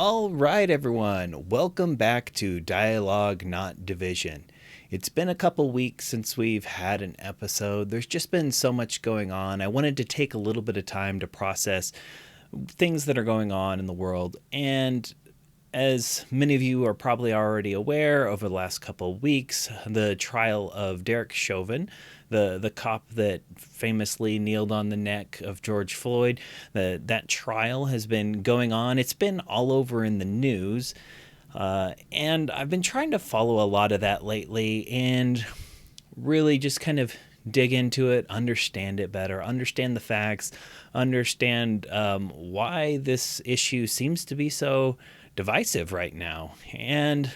All right, everyone. Welcome back to Dialogue Not Division. It's been a couple weeks since we've had an episode. There's just been so much going on. I wanted to take a little bit of time to process things that are going on in the world. And as many of you are probably already aware, over the last couple of weeks, the trial of Derek Chauvin, the cop that famously kneeled on the neck of George Floyd, that trial has been going on. It's been all over in the news. And I've been trying to follow a lot of that lately and really just kind of dig into it, understand it better, understand the facts, understand why this issue seems to be so divisive right now. And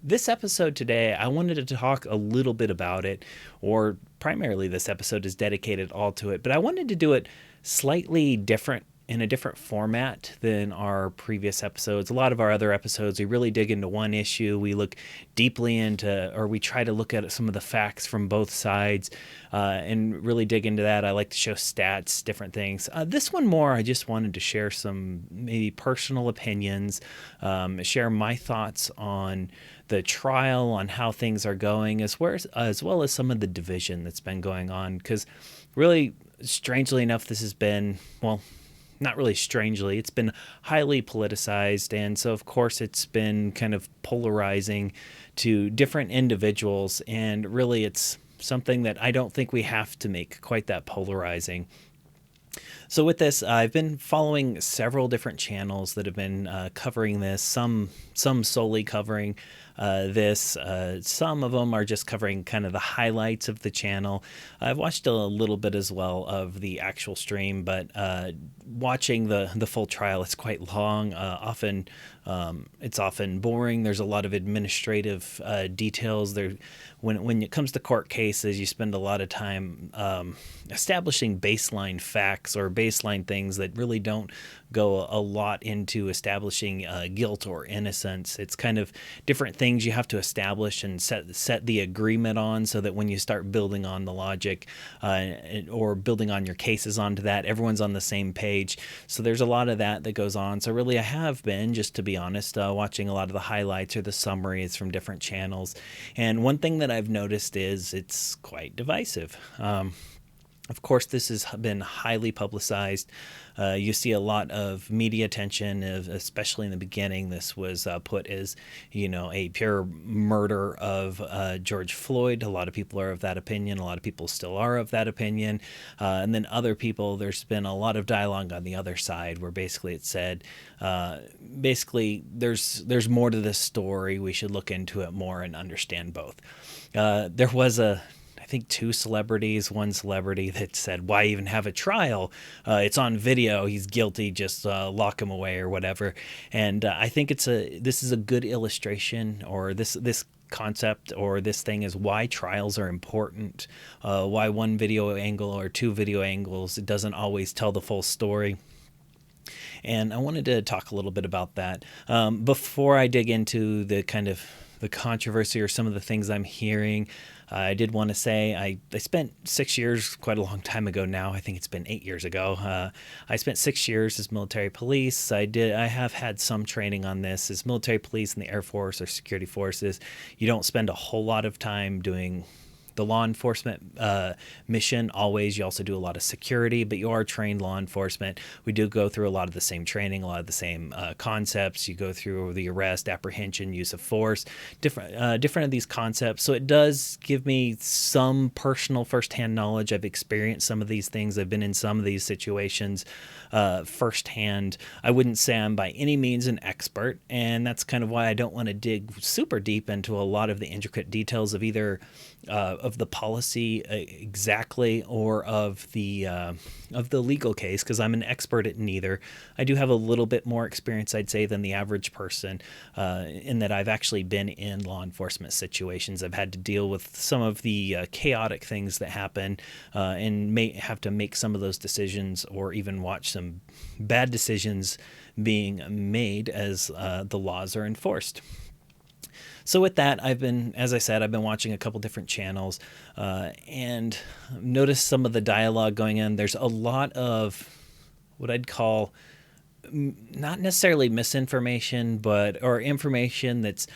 this episode today, I wanted to talk a little bit about it, or primarily this episode is dedicated all to it, but I wanted to do it slightly different in a different format than our previous episodes. A lot of our other episodes, we really dig into one issue. We look deeply into, or we try to look at some of the facts from both sides and really dig into that. I like to show stats, different things. This one more, I just wanted to share some maybe personal opinions, share my thoughts on the trial, on how things are going, as well as some of the division that's been going on. Because really, strangely enough, this has been, well, not really strangely, it's been highly politicized. And so, of course, it's been kind of polarizing to different individuals. And really, it's something that I don't think we have to make quite that polarizing. So with this, I've been following several different channels that have been covering this. Some solely covering this. Some of them are just covering kind of the highlights of the channel. I've watched a little bit as well of the actual stream, but watching the full trial, it's quite long. It's often boring. There's a lot of administrative details. When it comes to court cases, you spend a lot of time establishing baseline facts or baseline things that really don't go a lot into establishing guilt or innocence. It's kind of different things you have to establish and set the agreement on, so that when you start building on the logic or building on your cases onto that, everyone's on the same page. So there's a lot of that goes on. So really, I have been, just to be honest, watching a lot of the highlights or the summaries from different channels. And one thing that I've noticed is it's quite divisive. Of course, this has been highly publicized. You see a lot of media attention, especially in the beginning. This was put as, a pure murder of George Floyd. A lot of people are of that opinion. A lot of people still are of that opinion. And then other people, there's been a lot of dialogue on the other side where basically it said, there's more to this story. We should look into it more and understand both. There was I think two celebrities, one celebrity that said, why even have a trial? It's on video. He's guilty. Just lock him away or whatever. And I think this is a good illustration, or this concept or this thing is why trials are important, why one video angle or two video angles, it doesn't always tell the full story. And I wanted to talk a little bit about that. Before I dig into the kind of the controversy or some of the things I'm hearing, I did want to say I spent 6 years, quite a long time ago now. I think it's been 8 years ago. I spent 6 years as military police. I have had some training on this. As military police in the Air Force or security forces, you don't spend a whole lot of time doing the law enforcement mission. Always, you also do a lot of security, but you are trained law enforcement. We do go through a lot of the same training, a lot of the same concepts. You go through the arrest, apprehension, use of force, different of these concepts. So it does give me some personal firsthand knowledge. I've experienced some of these things. I've been in some of these situations firsthand. I wouldn't say I'm by any means an expert, and that's kind of why I don't want to dig super deep into a lot of the intricate details of either of the policy exactly, or of the legal case, because I'm an expert at neither. I do have a little bit more experience, I'd say, than the average person, in that I've actually been in law enforcement situations. I've had to deal with some of the chaotic things that happen, and may have to make some of those decisions, or even watch some bad decisions being made as the laws are enforced. So with that, as I said, I've been watching a couple different channels and noticed some of the dialogue going in. There's a lot of what I'd call not necessarily misinformation, but or information that's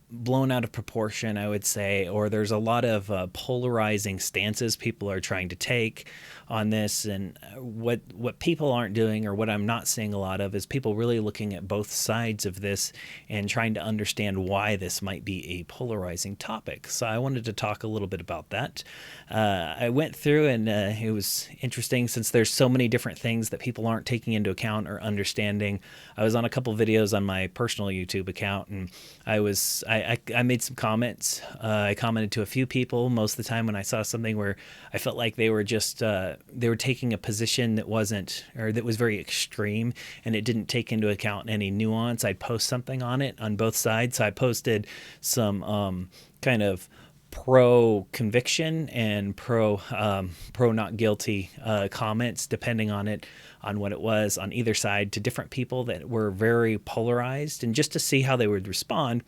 blown out of proportion, I would say, or there's a lot of polarizing stances people are trying to take on this. And what people aren't doing, or what I'm not seeing a lot of, is people really looking at both sides of this and trying to understand why this might be a polarizing topic. So I wanted to talk a little bit about that. I went through, and it was interesting since there's so many different things that people aren't taking into account or understanding. I was on a couple videos on my personal YouTube account, and I made some comments. I commented to a few people most of the time when I saw something where I felt like they were just they were taking a position that wasn't, or that was very extreme, and it didn't take into account any nuance. I'd post something on it on both sides. So I posted some kind of pro conviction and pro not guilty comments, depending on what it was on either side, to different people that were very polarized, and just to see how they would respond.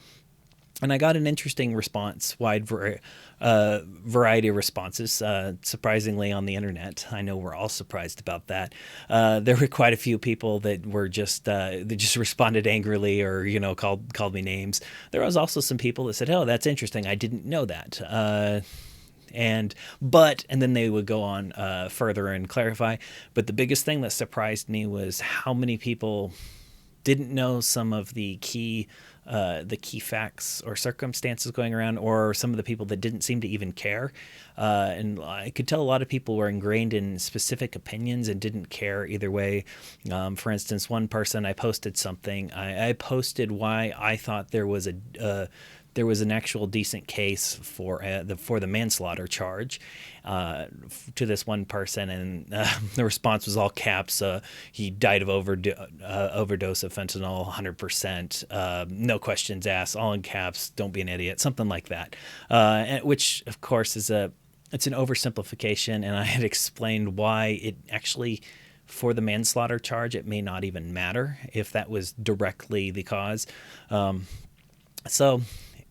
And I got an interesting response, wide variety of responses, surprisingly, on the internet. I know we're all surprised about that. There were quite a few people that were just that just responded angrily, or called me names. There was also some people that said, "Oh, that's interesting. I didn't know that." And then they would go on further and clarify. But the biggest thing that surprised me was how many people didn't know some of the key facts or circumstances going around, or some of the people that didn't seem to even care. And I could tell a lot of people were ingrained in specific opinions and didn't care either way. For instance, one person, I posted something. I posted why I thought there was an actual decent case for the manslaughter charge to this one person, and the response was all caps. He died of overdose of fentanyl, 100%. No questions asked, all in caps. Don't be an idiot, something like that. Which, of course, it's an oversimplification, and I had explained why it actually, for the manslaughter charge, it may not even matter if that was directly the cause. So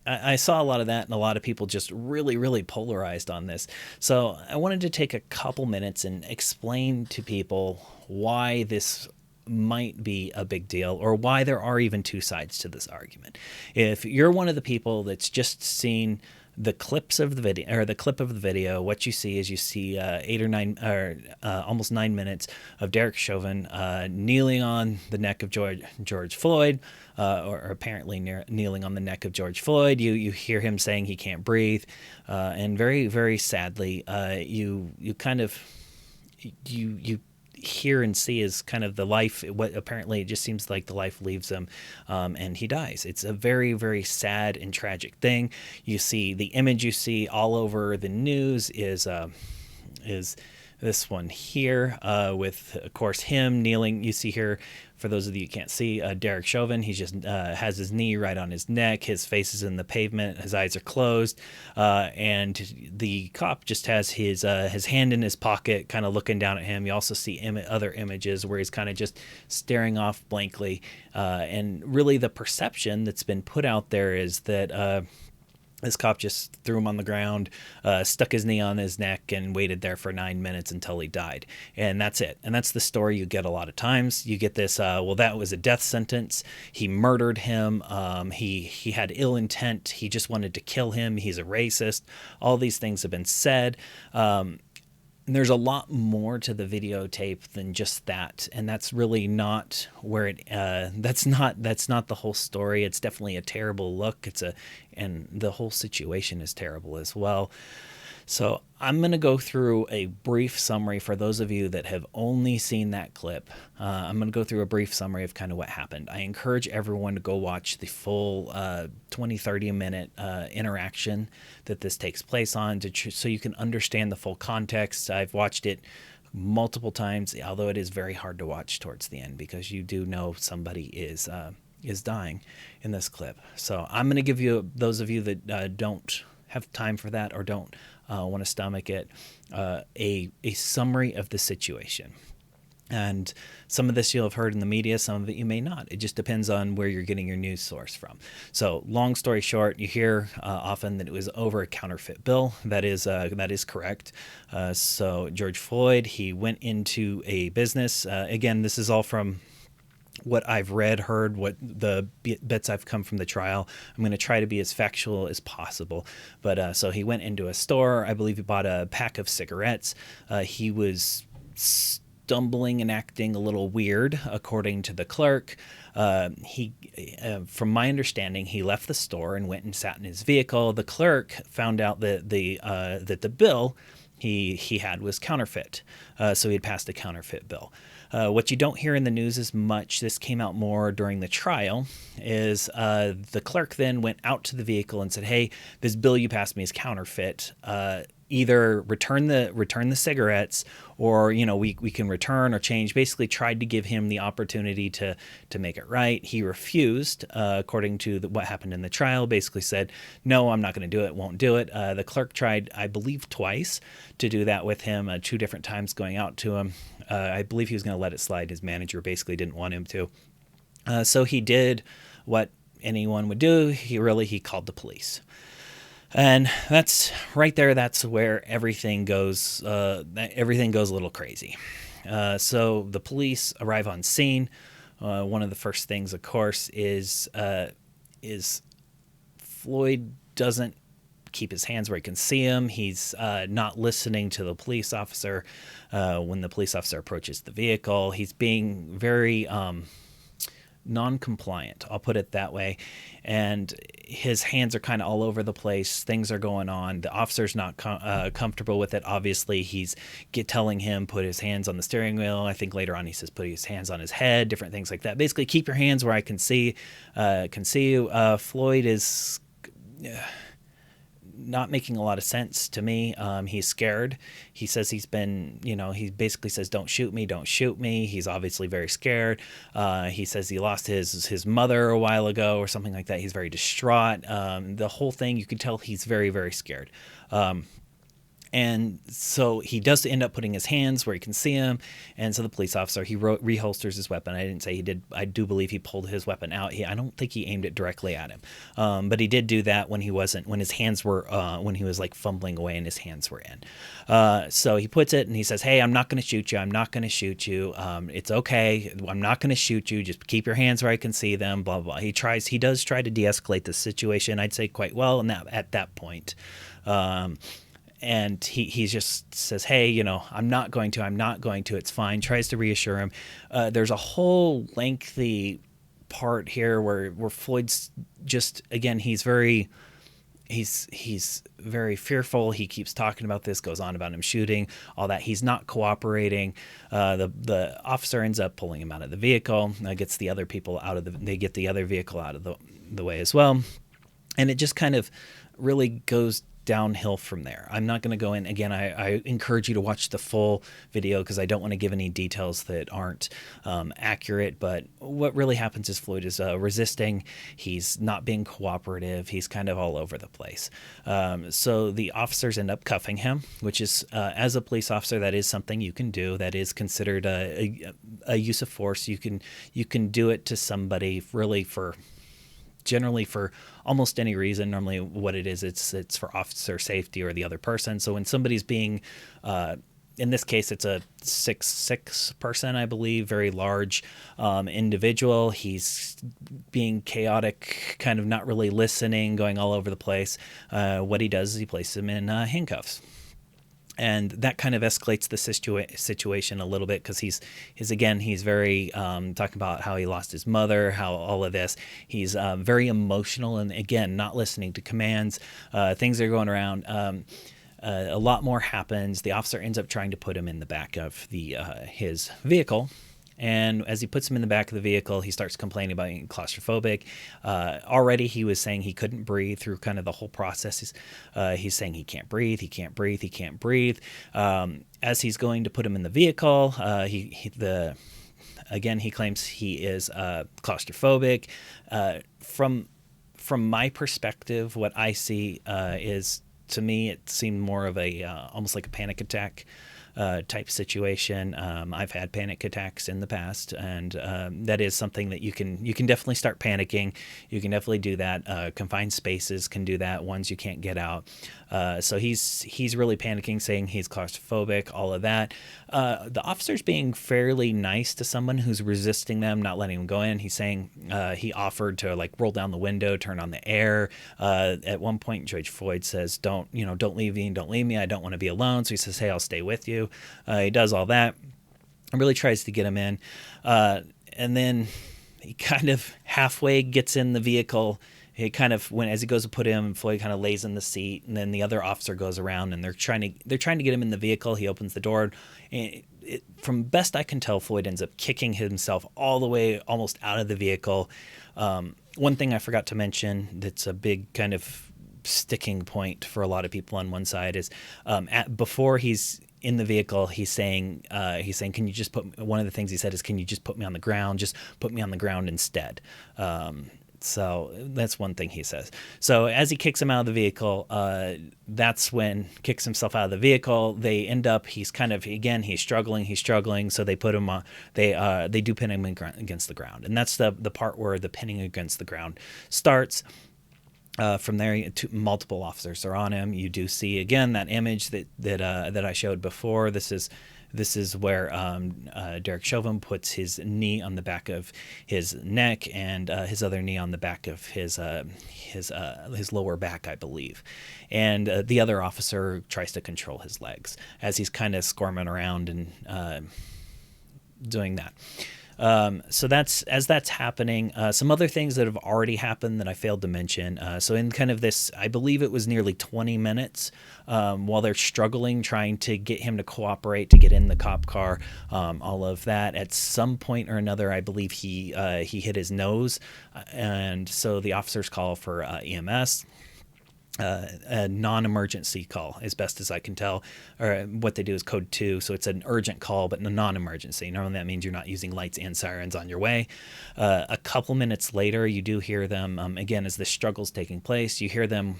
I saw a lot of that, and a lot of people just really, really polarized on this. So I wanted to take a couple minutes and explain to people why this might be a big deal, or why there are even two sides to this argument. If you're one of the people that's just seen the clips of the video, or the clip of the video, what you see is 8 or 9 or almost 9 minutes of Derek Chauvin kneeling on the neck of George Floyd, or apparently kneeling on the neck of George Floyd. You hear him saying he can't breathe, and very, very sadly, you hear and see is kind of the life, what apparently it just seems like the life leaves him, and he dies. It's a very, very sad and tragic thing. You see the image you see all over the news is this one here, with, of course, him kneeling. You see here, for those of you who can't see, Derek Chauvin, he just has his knee right on his neck. His face is in the pavement. His eyes are closed. And the cop just has his hand in his pocket, kind of looking down at him. You also see other images where he's kind of just staring off blankly. And really the perception that's been put out there is that this cop just threw him on the ground, stuck his knee on his neck, and waited there for 9 minutes until he died. And that's it. And that's the story you get a lot of times. You get this, well, that was a death sentence. He murdered him. He had ill intent. He just wanted to kill him. He's a racist. All these things have been said. And there's a lot more to the videotape than just that, and that's really not where it. That's not the whole story. It's definitely a terrible look. And the whole situation is terrible as well. So I'm going to go through a brief summary for those of you that have only seen that clip. I'm going to go through a brief summary of kind of what happened. I encourage everyone to go watch the full 20-30 minute interaction that this takes place on, so you can understand the full context. I've watched it multiple times, although it is very hard to watch towards the end, because you do know somebody is dying in this clip. So I'm going to give you, those of you that don't have time for that or don't want to stomach it, a summary of the situation. And some of this you'll have heard in the media, some of it you may not. It just depends on where you're getting your news source from. So long story short, you hear often that it was over a counterfeit bill. That is correct. So George Floyd, he went into a business. Again, this is all from what I've read, heard, what the bits I've come from the trial. I'm going to try to be as factual as possible. But so he went into a store. I believe he bought a pack of cigarettes. He was stumbling and acting a little weird, according to the clerk. From my understanding, he left the store and went and sat in his vehicle. The clerk found out that the bill he had was counterfeit, so he had passed a counterfeit bill. What you don't hear in the news as much, this came out more during the trial, is the clerk then went out to the vehicle and said, "Hey, this bill you passed me is counterfeit. Either return the cigarettes, or we can return or change." Basically tried to give him the opportunity to make it right. He refused, according to what happened in the trial. Basically said, "No, I'm not going to do it, won't do it." The clerk tried, I believe, twice to do that with him, 2 different times going out to him. I believe he was going to let it slide. His manager basically didn't want him to. So he did what anyone would do. He called the police. And that's right there. That's where everything goes. Everything goes a little crazy. So the police arrive on scene. One of the first things, of course, is Floyd doesn't keep his hands where he can see him. He's not listening to the police officer when the police officer approaches the vehicle. He's being very non-compliant, I'll put it that way, and his hands are kind of all over the place. Things are going on. The officer's not comfortable with it. Obviously, he's telling him put his hands on the steering wheel. I think later on he says put his hands on his head, different things like that. Basically, keep your hands where I can see you. Floyd is not making a lot of sense to me. He's scared. He says he basically says, don't shoot me, don't shoot me. He's obviously very scared. He says he lost his mother a while ago or something like that. He's very distraught. The whole thing, you can tell he's very, very scared. And so he does end up putting his hands where he can see him. And so the police officer, he reholsters his weapon. I didn't say he did. I do believe he pulled his weapon out. I don't think he aimed it directly at him. But he did do that when he was like fumbling away and his hands were in. So he puts it and he says, "Hey, I'm not going to shoot you. I'm not going to shoot you. It's okay. I'm not going to shoot you. Just keep your hands where I can see them, blah, blah, blah." He does try to de-escalate the situation, I'd say quite well at that point. And he just says, "Hey, I'm not going to, it's fine." Tries to reassure him. There's a whole lengthy part here where Floyd's just, again, he's very fearful. He keeps talking about this, goes on about him shooting, all that. He's not cooperating. The officer ends up pulling him out of the vehicle, gets the other people they get the other vehicle out of the way as well. And it just kind of really goes downhill from there. I'm not going to go in. Again, I encourage you to watch the full video because I don't want to give any details that aren't accurate. But what really happens is Floyd is resisting. He's not being cooperative. He's kind of all over the place. So the officers end up cuffing him, which is, as a police officer, that is something you can do. That is considered a use of force. You can do it to somebody really generally for almost any reason. Normally what it is, it's for officer safety or the other person. So when somebody's being, in this case, it's a 6'6" person, I believe, very large individual. He's being chaotic, kind of not really listening, going all over the place. What he does is he places him in handcuffs. And that kind of escalates the situation a little bit because he's very talking about how he lost his mother, how all of this. He's very emotional and, again, not listening to commands. Things are going around. A lot more happens. The officer ends up trying to put him in the back of his vehicle. And as he puts him in the back of the vehicle, he starts complaining about being claustrophobic. Already he was saying he couldn't breathe through kind of the whole process. He's saying he can't breathe. As he's going to put him in the vehicle, he claims he is claustrophobic. From my perspective, what I see is, to me, it seemed more of a almost like a panic attack. type situation. I've had panic attacks in the past, and that is something that you can definitely start panicking. You can definitely do that. Confined spaces can do that. Ones you can't get out. So he's really panicking, saying he's claustrophobic, all of that. The officer's being fairly nice to someone who's resisting them, not letting him go in. He's saying he offered to like roll down the window, turn on the air. At one point, George Floyd says, don't leave me, don't leave me. I don't want to be alone. So he says, hey, I'll stay with you. He does all that and really tries to get him in. And then he kind of halfway gets in the vehicle. He kind of, when as he goes to put him, Floyd kind of lays in the seat, and then the other officer goes around, and they're trying to get him in the vehicle. He opens the door. And from best I can tell, Floyd ends up kicking himself all the way almost out of the vehicle. One thing I forgot to mention that's a big kind of sticking point for a lot of people on one side is before he's in the vehicle, he's saying, can you just put, one of the things he said is, can you just put me on the ground? Just put me on the ground instead. So that's one thing he says. So as he kicks him out of the vehicle, that's when kicks himself out of the vehicle. They end up, he's struggling. So they put him on, they do pin him against the ground. And that's the part where the pinning against the ground starts. From there, multiple officers are on him. You do see again that image that I showed before. This is where Derek Chauvin puts his knee on the back of his neck and his other knee on the back of his lower back, I believe. And the other officer tries to control his legs as he's kind of squirming around and doing that. So that's happening. Some other things that have already happened that I failed to mention. So in kind of this, I believe it was nearly 20 minutes while they're struggling, trying to get him to cooperate, to get in the cop car, all of that. At some point or another, I believe he hit his nose. And so the officers call for EMS. A non-emergency call, as best as I can tell, or what they do is code 2, so it's an urgent call but a non-emergency. Normally that means you're not using lights and sirens on your way. A couple minutes later, you do hear them again as the struggle's taking place. You hear them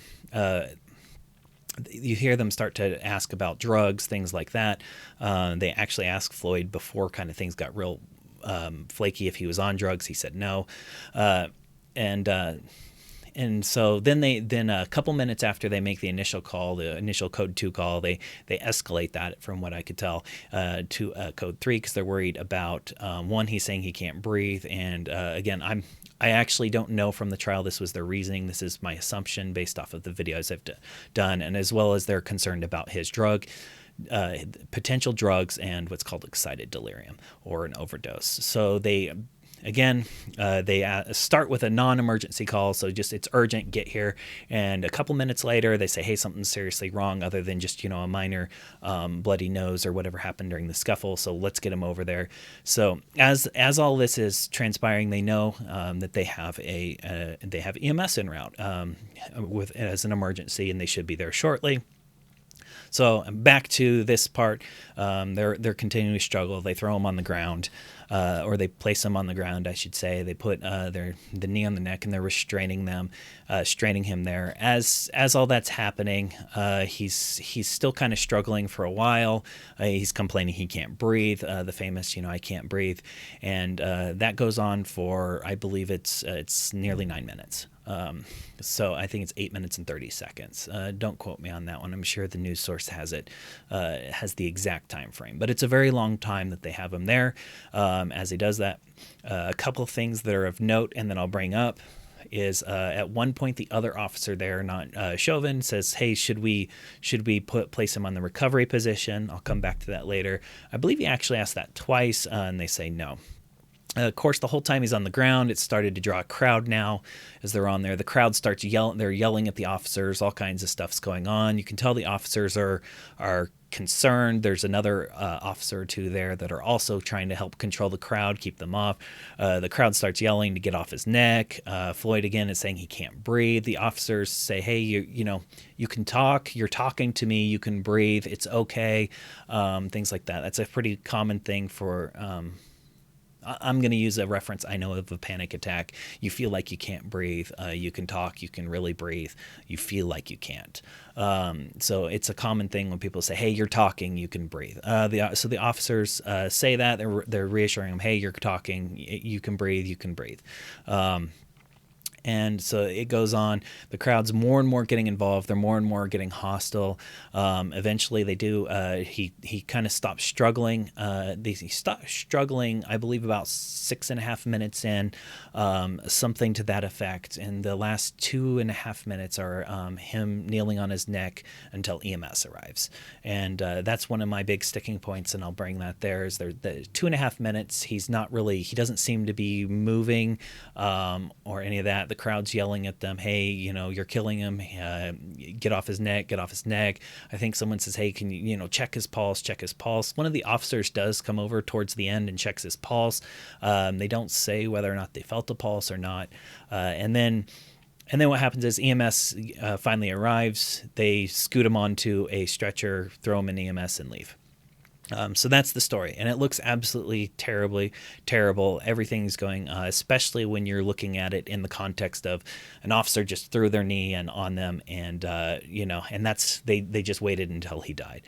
start to ask about drugs, things like that. They actually asked Floyd before kind of things got real flaky if he was on drugs. He said no, and so then a couple minutes after they make the initial call, the initial code 2 call, they escalate that, from what I could tell, to code 3 because they're worried about one, he's saying he can't breathe, and again, I actually don't know from the trial this was their reasoning. This is my assumption based off of the videos I've done, and as well as they're concerned about his potential drugs and what's called excited delirium or an overdose. So they start with a non-emergency call, so just it's urgent, get here. And a couple minutes later, they say, hey, something's seriously wrong other than just, a minor bloody nose or whatever happened during the scuffle, so let's get him over there. So as all this is transpiring, they know that they have EMS en route as an emergency, and they should be there shortly. So back to this part, they're continuing to struggle. They throw him on the ground, or they place him on the ground, I should say. They put the knee on the neck, and they're restraining him there. As all that's happening, he's still kind of struggling for a while. He's complaining he can't breathe, the famous, I can't breathe. And that goes on for, I believe it's nearly 9 minutes. So I think it's 8 minutes and 30 seconds. Don't quote me on that one. I'm sure the news source has the exact time frame, but it's a very long time that they have him there as he does that. A couple of things that are of note, and then I'll bring up is at one point the other officer there, not Chauvin, says, hey, should we place him on the recovery position? I'll come back to that later. I believe he actually asked that twice, and they say no. Of course, the whole time he's on the ground, it started to draw a crowd now as they're on there. The crowd starts yelling. They're yelling at the officers. All kinds of stuff's going on. You can tell the officers are concerned. There's another officer or two there that are also trying to help control the crowd, keep them off. The crowd starts yelling to get off his neck. Floyd, again, is saying he can't breathe. The officers say, hey, you can talk. You're talking to me. You can breathe. It's okay. Things like that. That's a pretty common thing for I'm going to use a reference I know of a panic attack. You feel like you can't breathe. You can talk. You can really breathe. You feel like you can't. So it's a common thing when people say, "Hey, you're talking. You can breathe." So the officers say that they're reassuring them, "Hey, you're talking. You can breathe. You can breathe." And so it goes on. The crowd's more and more getting involved. They're more and more getting hostile. Eventually, they do. He kind of stops struggling. He stopped struggling, I believe, about 6.5 minutes in, something to that effect. And the last 2.5 minutes are him kneeling on his neck until EMS arrives. And that's one of my big sticking points, and I'll bring that there. Is there the 2.5 minutes? He's not really. He doesn't seem to be moving or any of that. The crowd's yelling at them, "Hey, you're killing him. Get off his neck, get off his neck." I think someone says, "Hey, can you, check his pulse, check his pulse." One of the officers does come over towards the end and checks his pulse. They don't say whether or not they felt a pulse or not. And then what happens is EMS finally arrives. They scoot him onto a stretcher, throw him in EMS, and leave. So that's the story, and it looks absolutely terrible. Everything's going, especially when you're looking at it in the context of an officer just threw their knee on them, and and that's they just waited until he died.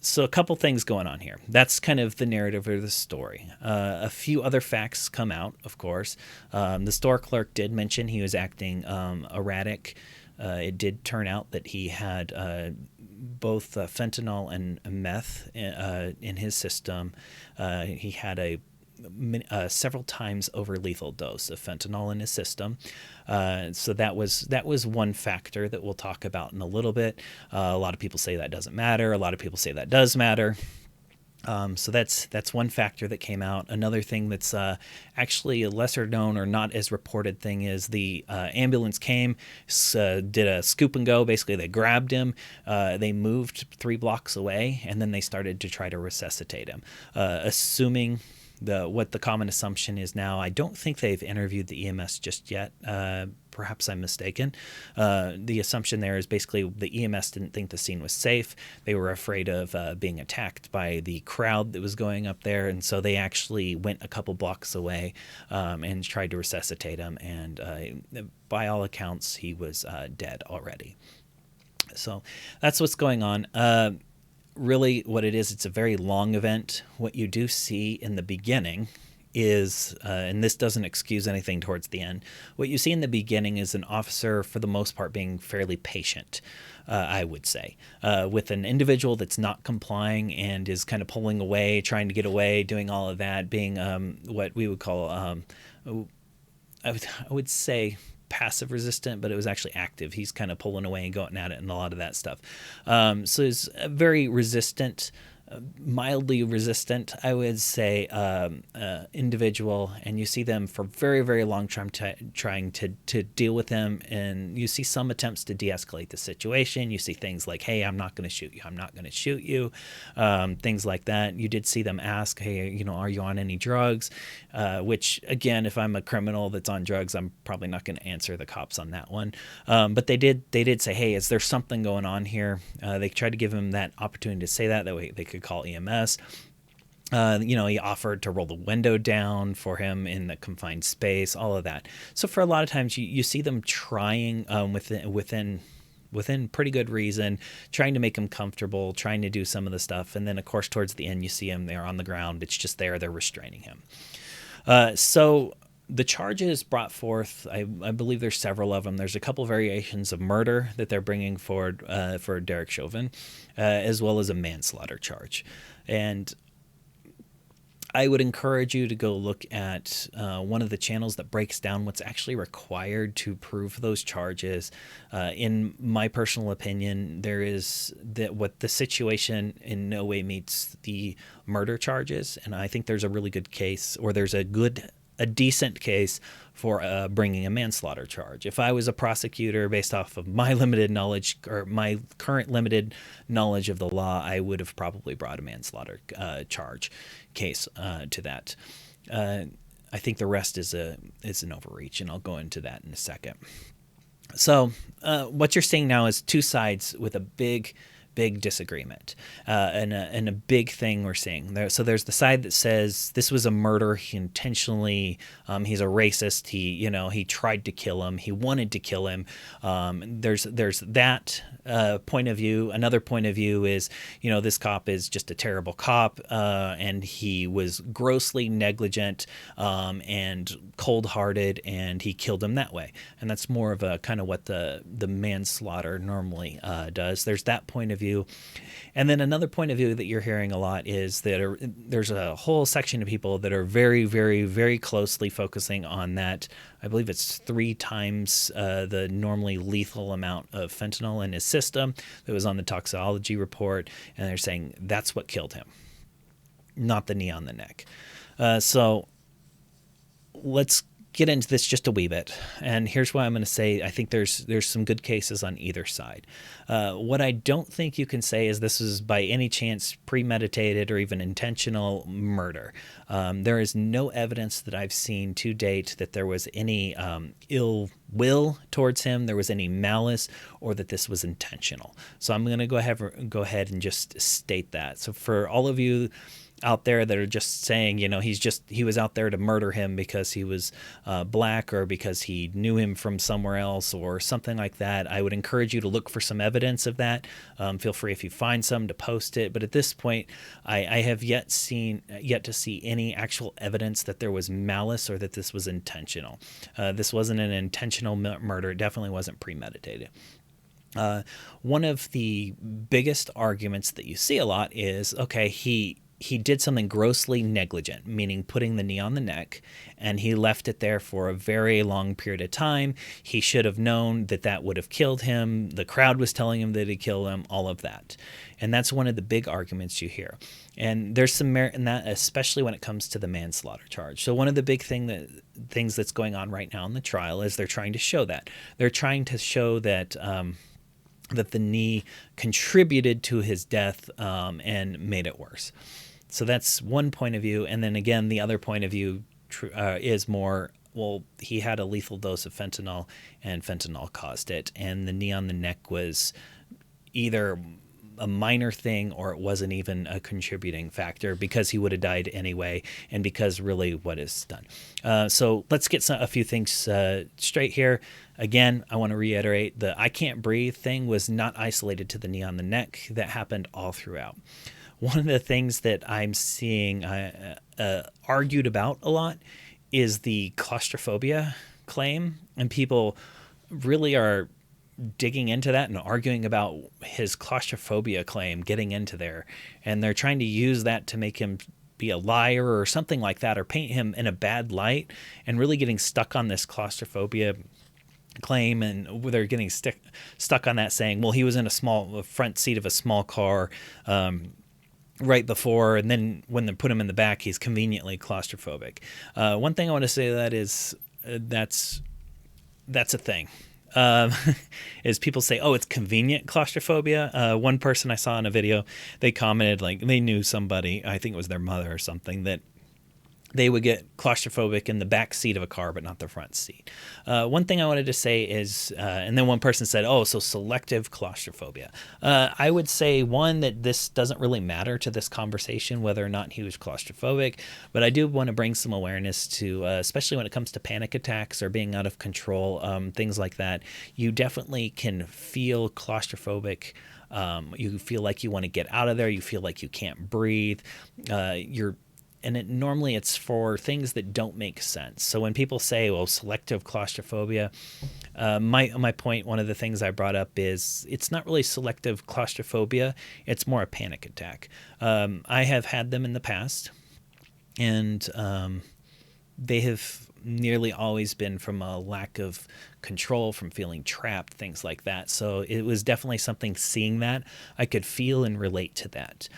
So a couple things going on here. That's kind of the narrative of the story. A few other facts come out, of course. The store clerk did mention he was acting erratic. It did turn out that he had both fentanyl and meth in his system. He had several times over lethal dose of fentanyl in his system. So that was one factor that we'll talk about in a little bit. A lot of people say that doesn't matter. A lot of people say that does matter. So that's one factor that came out. Another thing that's actually a lesser known or not as reported thing is the ambulance came, did a scoop and go. Basically, they grabbed him. They moved 3 blocks away, and then they started to try to resuscitate him. Assuming what the common assumption is now, I don't think they've interviewed the EMS just yet. Perhaps I'm mistaken. The assumption there is basically the EMS didn't think the scene was safe. They were afraid of being attacked by the crowd that was going up there, and so they actually went a couple blocks away and tried to resuscitate him. And by all accounts, he was dead already. So that's what's going on. Really, what it is, it's a very long event. What you do see in the beginning is, and this doesn't excuse anything towards the end, what you see in the beginning is an officer, for the most part, being fairly patient, I would say, with an individual that's not complying and is kind of pulling away, trying to get away, doing all of that, being what we would call, I would say, passive resistant, but it was actually active. He's kind of pulling away and going at it and a lot of that stuff. So it's very resistant, mildly resistant, I would say, individual, and you see them for very, very long time trying to deal with him, and you see some attempts to de-escalate the situation. You see things like, "Hey, I'm not going to shoot you. I'm not going to shoot you," things like that. You did see them ask, "Hey, are you on any drugs?" Which, again, if I'm a criminal that's on drugs, I'm probably not going to answer the cops on that one. But they did say, "Hey, is there something going on here?" They tried to give him that opportunity to say that way they could call EMS. He offered to roll the window down for him in the confined space, all of that. So for a lot of times you see them trying within pretty good reason, trying to make him comfortable, trying to do some of the stuff. And then, of course, towards the end, you see him there on the ground. It's just there. They're restraining him. So the charges brought forth, I believe there's several of them. There's a couple variations of murder that they're bringing forward for Derek Chauvin, as well as a manslaughter charge. And I would encourage you to go look at one of the channels that breaks down what's actually required to prove those charges. In my personal opinion, there is what the situation in no way meets the murder charges, and I think there's a really good case, or there's a decent case for bringing a manslaughter charge. If I was a prosecutor, based off of my limited knowledge or my current limited knowledge of the law, I would have probably brought a manslaughter charge case to that. I think the rest is an overreach, and I'll go into that in a second. So what you're seeing now is two sides with a big big disagreement and a big thing we're seeing there. So there's the side that says this was a murder. He intentionally, he's a racist. He tried to kill him. He wanted to kill him. There's that point of view. Another point of view is, this cop is just a terrible cop, and he was grossly negligent and cold-hearted, and he killed him that way. And that's more of a kind of what the manslaughter normally does. There's that point of view. And then another point of view that you're hearing a lot is that there's a whole section of people that are very, very, very closely focusing on that. I believe it's 3 times the normally lethal amount of fentanyl in his system that was on the toxicology report. And they're saying that's what killed him, not the knee on the neck. So let's get into this just a wee bit. And here's why I'm going to say I think there's some good cases on either side. What I don't think you can say is this is by any chance premeditated or even intentional murder. There is no evidence that I've seen to date that there was any ill will towards him, there was any malice, or that this was intentional. So I'm going to go ahead and just state that. So for all of you out there that are just saying, he was out there to murder him because he was black or because he knew him from somewhere else or something like that, I would encourage you to look for some evidence of that. Feel free, if you find some, to post it. But at this point, I have yet to see any actual evidence that there was malice or that this was intentional. This wasn't an intentional murder. It definitely wasn't premeditated. One of the biggest arguments that you see a lot is, okay, he did something grossly negligent, meaning putting the knee on the neck, and he left it there for a very long period of time. He should have known that would have killed him. The crowd was telling him that he'd kill him, all of that. And that's one of the big arguments you hear. And there's some merit in that, especially when it comes to the manslaughter charge. So one of the big things that's going on right now in the trial is they're trying to show that. They're trying to show that that the knee contributed to his death and made it worse. So that's one point of view. And then again, the other point of view is more, well, he had a lethal dose of fentanyl and fentanyl caused it. And the knee on the neck was either a minor thing or it wasn't even a contributing factor because he would have died anyway and because really what is done. So let's get a few things straight here. Again, I want to reiterate the I can't breathe thing was not isolated to the knee on the neck. That happened all throughout. One of the things that I'm seeing argued about a lot is the claustrophobia claim, and people really are digging into that and arguing about his claustrophobia claim, getting into there, and they're trying to use that to make him be a liar or something like that, or paint him in a bad light, and really getting stuck on this claustrophobia claim, and they're getting stuck on that, saying, well, he was in a front seat of a small car right before, and then when they put him in the back, he's conveniently claustrophobic. One thing I want to say to that is that's a thing. Is people say, oh, it's convenient claustrophobia. One person I saw in a video, they commented like they knew somebody, I think it was their mother or something, that they would get claustrophobic in the back seat of a car, but not the front seat. One thing I wanted to say is, and then one person said, oh, so selective claustrophobia. I would say, one, that this doesn't really matter to this conversation, whether or not he was claustrophobic, but I do want to bring some awareness to, especially when it comes to panic attacks or being out of control, things like that. You definitely can feel claustrophobic. You feel like you want to get out of there. You feel like you can't breathe. Normally it's for things that don't make sense. So when people say, well, selective claustrophobia, my point, one of the things I brought up is it's not really selective claustrophobia. It's more a panic attack. I have had them in the past, and they have nearly always been from a lack of control, from feeling trapped, things like that. So it was definitely something, seeing that, I could feel and relate to that.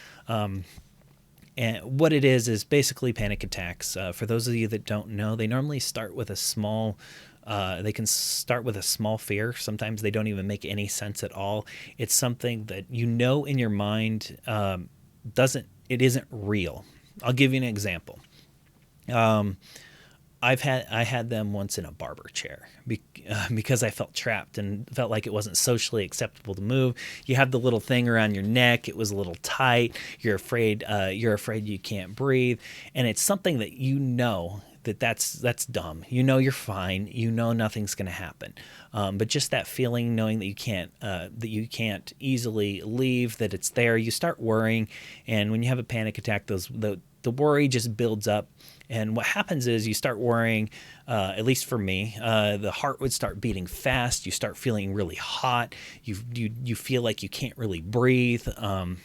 And what it is basically panic attacks. For those of you that don't know, they normally start with a small fear. Sometimes they don't even make any sense at all. It's something that in your mind isn't real. I'll give you an example. I had them once in a barber chair because I felt trapped and felt like it wasn't socially acceptable to move. You have the little thing around your neck; it was a little tight. You're afraid. You're afraid you can't breathe, and it's something that that's dumb. You know you're fine. You know nothing's going to happen. But just that feeling, knowing that you can't easily leave, that it's there, you start worrying. And when you have a panic attack, the worry just builds up. And what happens is you start worrying, at least for me, the heart would start beating fast. You start feeling really hot. You feel like you can't really breathe. And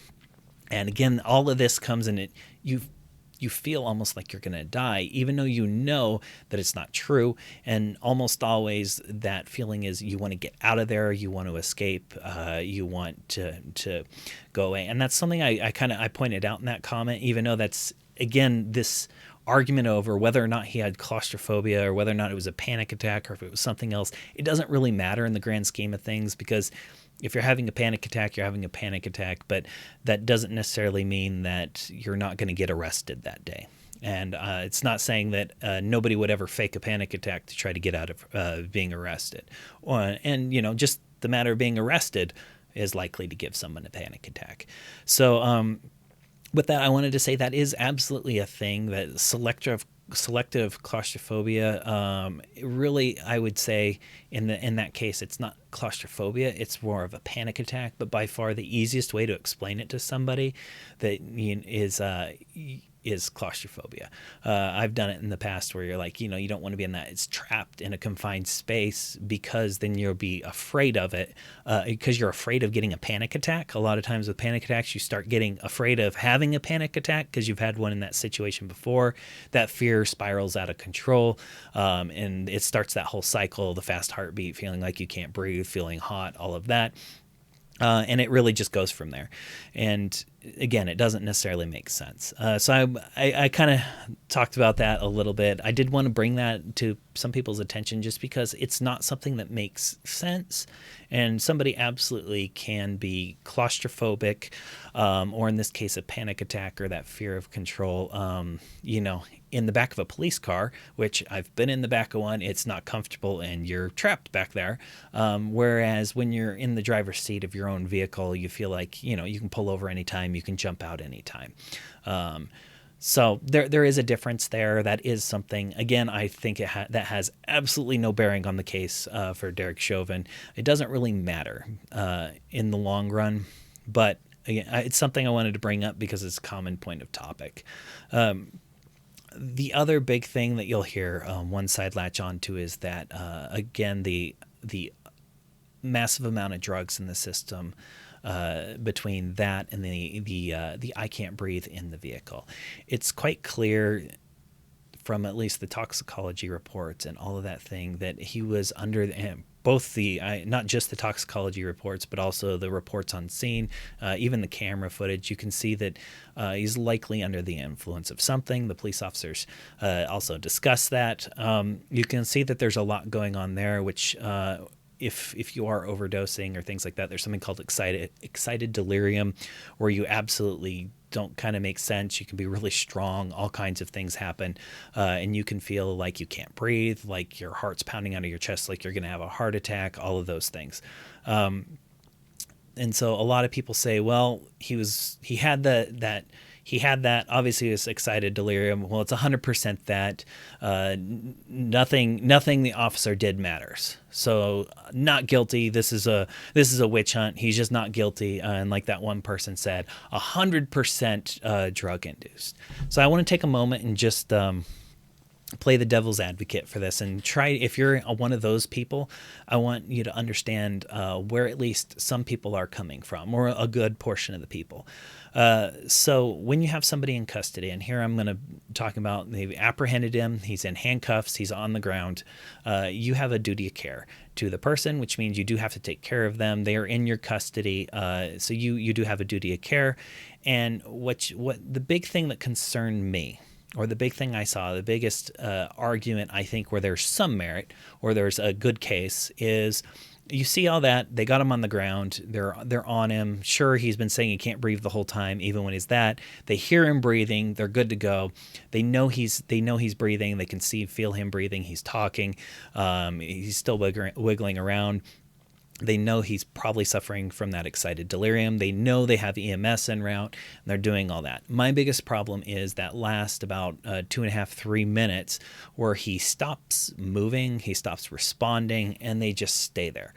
again, all of this comes in it. You feel almost like you're going to die, even though you know that it's not true. And almost always that feeling is you want to get out of there. You want to escape. You want to go away. And that's something I pointed out in that comment, even though that's, again, this argument over whether or not he had claustrophobia or whether or not it was a panic attack or if it was something else. It doesn't really matter in the grand scheme of things, because if you're having a panic attack, you're having a panic attack, but that doesn't necessarily mean that you're not going to get arrested that day. And it's not saying that nobody would ever fake a panic attack to try to get out of being arrested. And, just the matter of being arrested is likely to give someone a panic attack. So with that, I wanted to say that is absolutely a thing, that selective claustrophobia. Really, I would say in that case, it's not claustrophobia; it's more of a panic attack. But by far, the easiest way to explain it to somebody that is claustrophobia. I've done it in the past where you're like, you don't want to be in that. It's trapped in a confined space, because then you'll be afraid of it, because you're afraid of getting a panic attack. A lot of times with panic attacks, you start getting afraid of having a panic attack because you've had one in that situation before. That fear spirals out of control, and it starts that whole cycle, the fast heartbeat, feeling like you can't breathe, feeling hot, all of that. And it really just goes from there. And again, it doesn't necessarily make sense. So I kind of talked about that a little bit. I did want to bring that to some people's attention just because it's not something that makes sense. And somebody absolutely can be claustrophobic, or in this case, a panic attack or that fear of control, in the back of a police car, which I've been in the back of one. It's not comfortable and you're trapped back there. Whereas when you're in the driver's seat of your own vehicle, you feel like, you can pull over anytime, you can jump out anytime. So there is a difference there. That is something, again, I think that has absolutely no bearing on the case for Derek Chauvin. It doesn't really matter in the long run, but again, it's something I wanted to bring up because it's a common point of topic. The other big thing that you'll hear one side latch onto is that, again, the massive amount of drugs in the system, between that and the I can't breathe in the vehicle. It's quite clear from at least the toxicology reports and all of that thing that he was under both not just the toxicology reports, but also the reports on scene, even the camera footage. You can see that he's likely under the influence of something. The police officers also discuss that. You can see that there's a lot going on there, which if you are overdosing or things like that, there's something called excited delirium, where you absolutely don't kind of make sense. You can be really strong. All kinds of things happen. And you can feel like you can't breathe, like your heart's pounding out of your chest, like you're going to have a heart attack, all of those things. And so a lot of people say, well, he had that, obviously this excited delirium. Well, it's 100% that. Nothing the officer did matters. So not guilty. This is a witch hunt. He's just not guilty. And like that one person said, 100% drug induced. So I want to take a moment and just play the devil's advocate for this and try, if you're one of those people, I want you to understand where at least some people are coming from, or a good portion of the people. So when you have somebody in custody, and here I'm going to talk about, they've apprehended him, he's in handcuffs, he's on the ground, you have a duty of care to the person, which means you do have to take care of them. They are in your custody, so you do have a duty of care. And what the big thing that concerned me, or the big thing I saw, the biggest argument I think where there's some merit or there's a good case, is you see all that. They got him on the ground. They're on him. Sure, he's been saying he can't breathe the whole time, even when he's that. They hear him breathing. They're good to go. They know he's breathing. They can feel him breathing. He's talking. He's still wiggling around. They know he's probably suffering from that excited delirium. They know they have EMS en route, and they're doing all that. My biggest problem is that last about 2.5, 3 minutes where he stops moving, he stops responding, and they just stay there.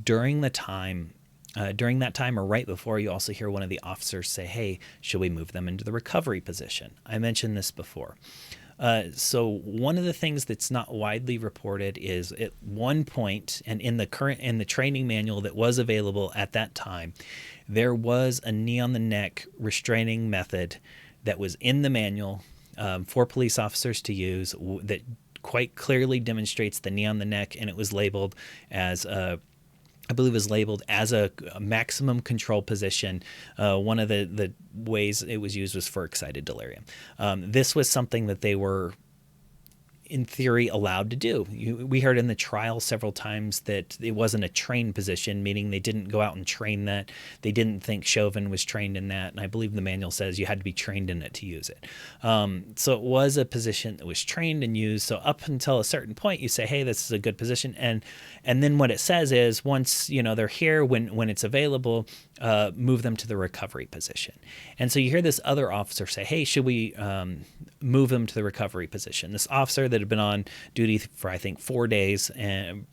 During that time, or right before, you also hear one of the officers say, "Hey, should we move them into the recovery position?" I mentioned this before. So one of the things that's not widely reported is at one point, and in the training manual that was available at that time, there was a knee on the neck restraining method that was in the manual for police officers to use that quite clearly demonstrates the knee on the neck, and it was labeled as I believe it was labeled as a maximum control position. One of the ways it was used was for excited delirium. This was something that they were, in theory, allowed to do. We heard in the trial several times that it wasn't a trained position, meaning they didn't go out and train that. They didn't think Chauvin was trained in that, and I believe the manual says you had to be trained in it to use it. So it was a position that was trained and used. So up until a certain point, you say, "Hey, this is a good position," and then what it says is once they're here, when it's available, move them to the recovery position. And so you hear this other officer say, "Hey, should we move them to the recovery position?" This officer that had been on duty for, I think, 4 days and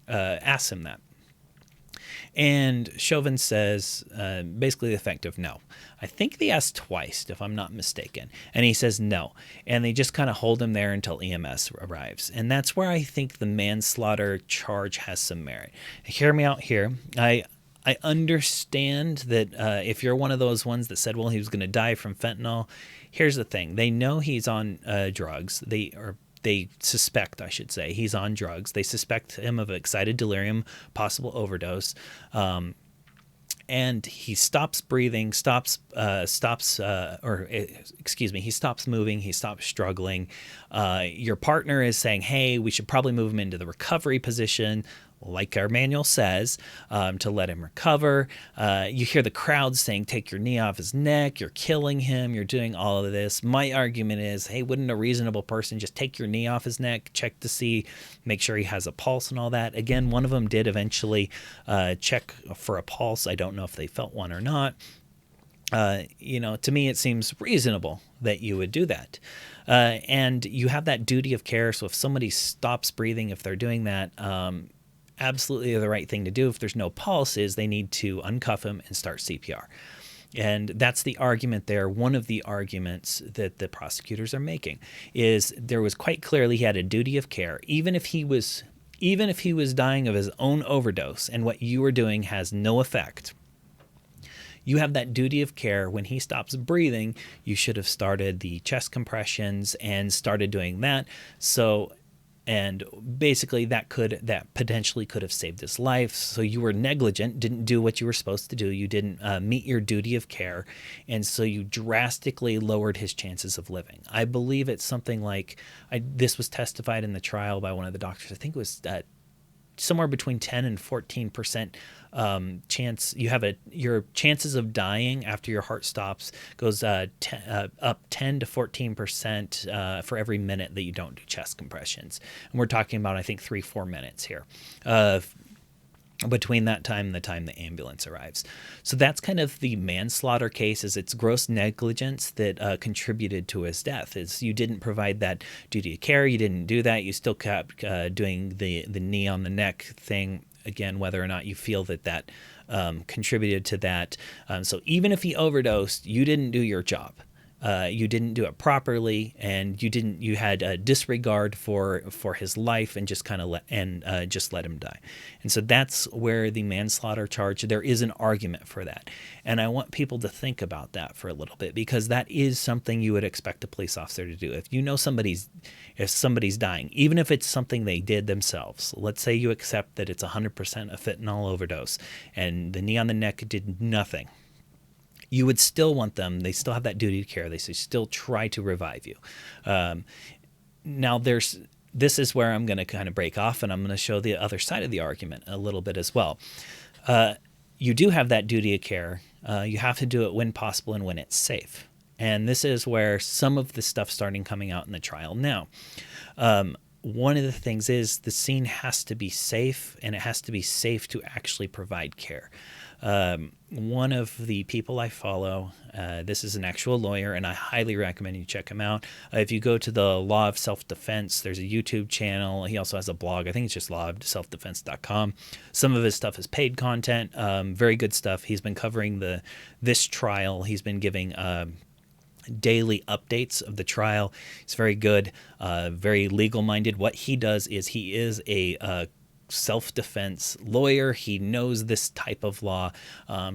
asks him that. And Chauvin says basically the effect of no. I think they asked twice, if I'm not mistaken. And he says no. And they just kind of hold him there until EMS arrives. And that's where I think the manslaughter charge has some merit. Hear me out here. I understand that if you're one of those ones that said, well, he was going to die from fentanyl, here's the thing. They know he's on drugs. They suspect, I should say, he's on drugs. They suspect him of excited delirium, possible overdose. And he stops breathing, he stops moving, he stops struggling. Your partner is saying, "Hey, we should probably move him into the recovery position," like our manual says, to let him recover. You hear the crowd saying, "Take your knee off his neck, you're killing him, you're doing all of this." My argument is, hey, wouldn't a reasonable person just take your knee off his neck, check to see, make sure he has a pulse and all that? Again, one of them did eventually check for a pulse. I don't know if they felt one or not. To me, it seems reasonable that you would do that. And you have that duty of care. So if somebody stops breathing, if they're doing that, absolutely the right thing to do if there's no pulse is they need to uncuff him and start CPR. And that's the argument there. One of the arguments that the prosecutors are making is there was quite clearly he had a duty of care, even if he was dying of his own overdose and what you were doing has no effect. You have that duty of care. When he stops breathing, you should have started the chest compressions and started doing that. And basically that potentially could have saved his life. So you were negligent, didn't do what you were supposed to do. You didn't meet your duty of care. And so you drastically lowered his chances of living. I believe it's something like, this was testified in the trial by one of the doctors. I think it was somewhere between 10 and 14% chance. Your chances of dying after your heart stops goes up 10 to 14% for every minute that you don't do chest compressions. And we're talking about, I think, 3-4 minutes here between that time and the time the ambulance arrives. So that's kind of the manslaughter case, is it's gross negligence that contributed to his death. Is you didn't provide that duty of care, you didn't do that, you still kept doing the knee on the neck thing. Again, whether or not you feel that contributed to that. So even if he overdosed, you didn't do your job. You didn't do it properly, and you had a disregard for his life and just kind of let him die. And so that's where the manslaughter charge, there is an argument for that. And I want people to think about that for a little bit, because that is something you would expect a police officer to do. If you know somebody's dying, even if it's something they did themselves, let's say you accept that it's 100% a fentanyl overdose and the knee on the neck did nothing, you would still want them. They still have that duty of care. They still try to revive you. Now, there's this is where I'm going to kind of break off, and I'm going to show the other side of the argument a little bit as well. You do have that duty of care. You have to do it when possible and when it's safe. And this is where some of the stuff starting coming out in the trial now. One of the things is the scene has to be safe, and it has to be safe to actually provide care. One of the people I follow, this is an actual lawyer, and I highly recommend you check him out. If you go to the Law of Self-Defense, there's a YouTube channel. He also has a blog. I think it's just lawofselfdefense.com. Some of his stuff is paid content, very good stuff. He's been covering this trial. He's been giving daily updates of the trial. He's very good, very legal-minded. What he does is he is a self-defense lawyer. He knows this type of law.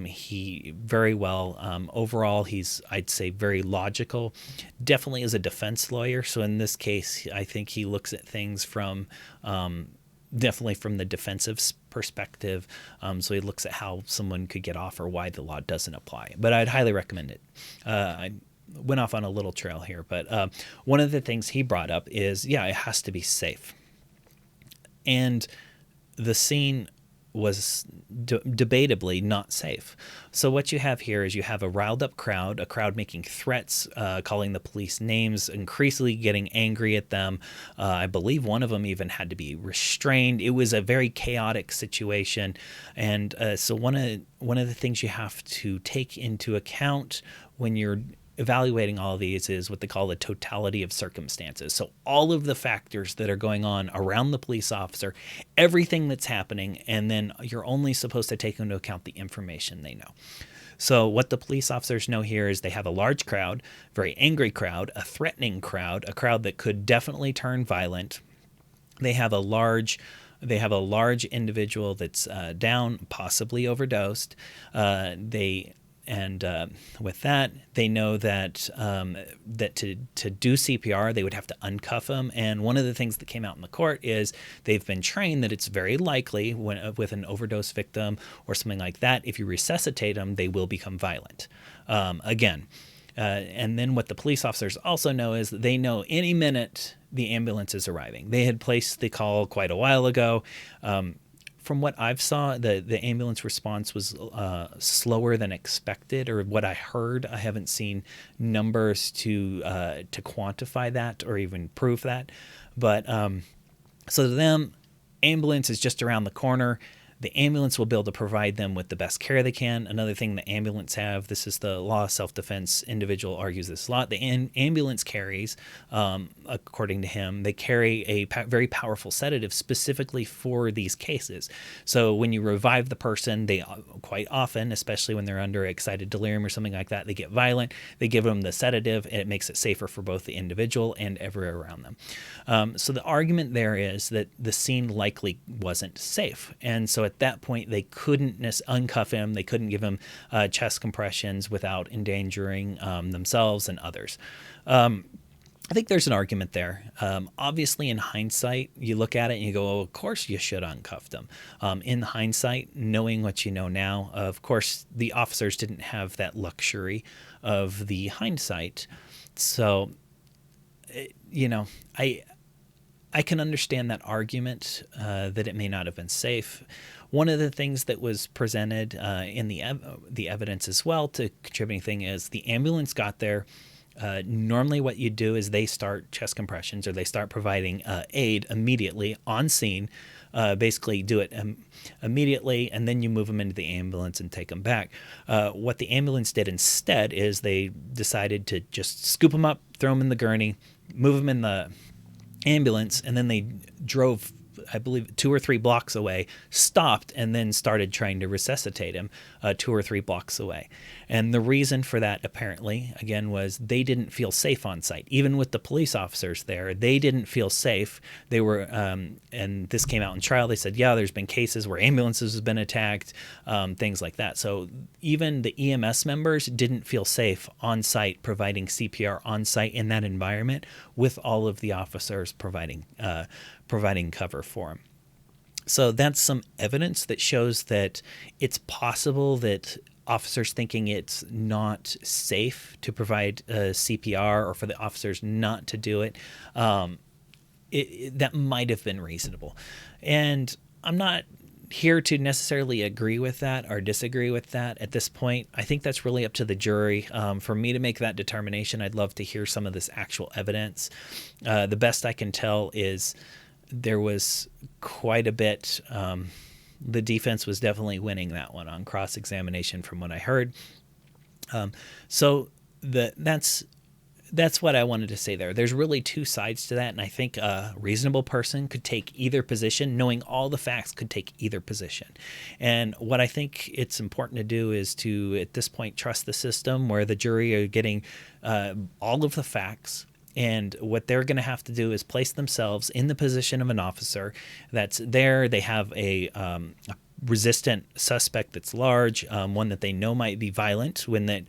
He very well. Overall, he's, I'd say, very logical. Definitely is a defense lawyer. So in this case, I think he looks at things from definitely from the defensive perspective. So he looks at how someone could get off or why the law doesn't apply. But I'd highly recommend it. I went off on a little trail here, but one of the things he brought up is, yeah, it has to be safe. And the scene was debatably not safe. So what you have here is you have a riled up crowd, a crowd making threats, calling the police names, increasingly getting angry at them. I believe one of them even had to be restrained. It was a very chaotic situation. And so one of the things you have to take into account when you're evaluating all of these is what they call the totality of circumstances. So all of the factors that are going on around the police officer, everything that's happening, and then you're only supposed to take into account the information they know. So what the police officers know here is they have a large crowd, very angry crowd, a threatening crowd, a crowd that could definitely turn violent. They have a large individual that's down, possibly overdosed. With that, they know that to do CPR, they would have to uncuff him. And one of the things that came out in the court is they've been trained that it's very likely with an overdose victim or something like that, if you resuscitate them, they will become violent again. And then what the police officers also know is that they know any minute the ambulance is arriving. They had placed the call quite a while ago. From what I've saw, the ambulance response was slower than expected, or what I heard. I haven't seen numbers to quantify that or even prove that. But so to them, ambulance is just around the corner. The ambulance will be able to provide them with the best care they can. Another thing the ambulance have, this is the law of self-defense individual argues this a lot. The ambulance carries, according to him, they carry a very powerful sedative specifically for these cases. So when you revive the person, they quite often, especially when they're under excited delirium or something like that, they get violent. They give them the sedative, and it makes it safer for both the individual and everywhere around them. So the argument there is that the scene likely wasn't safe. And so at that point, they couldn't uncuff him. They couldn't give him chest compressions without endangering themselves and others. I think there's an argument there. Obviously, in hindsight, you look at it and you go, oh, of course you should uncuff them. In hindsight, knowing what you know now, of course, the officers didn't have that luxury of the hindsight. So, I can understand that argument that it may not have been safe. One of the things that was presented in the evidence as well to contributing thing is the ambulance got there. Normally what you do is they start chest compressions, or they start providing aid immediately on scene, basically do it immediately, and then you move them into the ambulance and take them back. What the ambulance did instead is they decided to just scoop them up, throw them in the gurney, move them in the ambulance, and then they drove, I believe, 2 or 3 blocks away, stopped, and then started trying to resuscitate him 2 or 3 blocks away. And the reason for that, apparently, again, was they didn't feel safe on site. Even with the police officers there, they didn't feel safe. They were, and this came out in trial, they said, yeah, there's been cases where ambulances have been attacked, things like that. So even the EMS members didn't feel safe on site, providing CPR on site in that environment, with all of the officers providing cover for him. So that's some evidence that shows that it's possible that officers thinking it's not safe to provide CPR, or for the officers not to do it, that might have been reasonable. And I'm not here to necessarily agree with that or disagree with that at this point. I think that's really up to the jury. For me to make that determination, I'd love to hear some of this actual evidence. The best I can tell is there was quite a bit. The defense was definitely winning that one on cross-examination from what I heard. That's what I wanted to say there. There's really two sides to that, and I think a reasonable person could take either position, knowing all the facts could take either position. And what I think it's important to do is to, at this point, trust the system where the jury are getting all of the facts, and what they're going to have to do is place themselves in the position of an officer that's there. They have a resistant suspect that's large, one that they know might be violent when they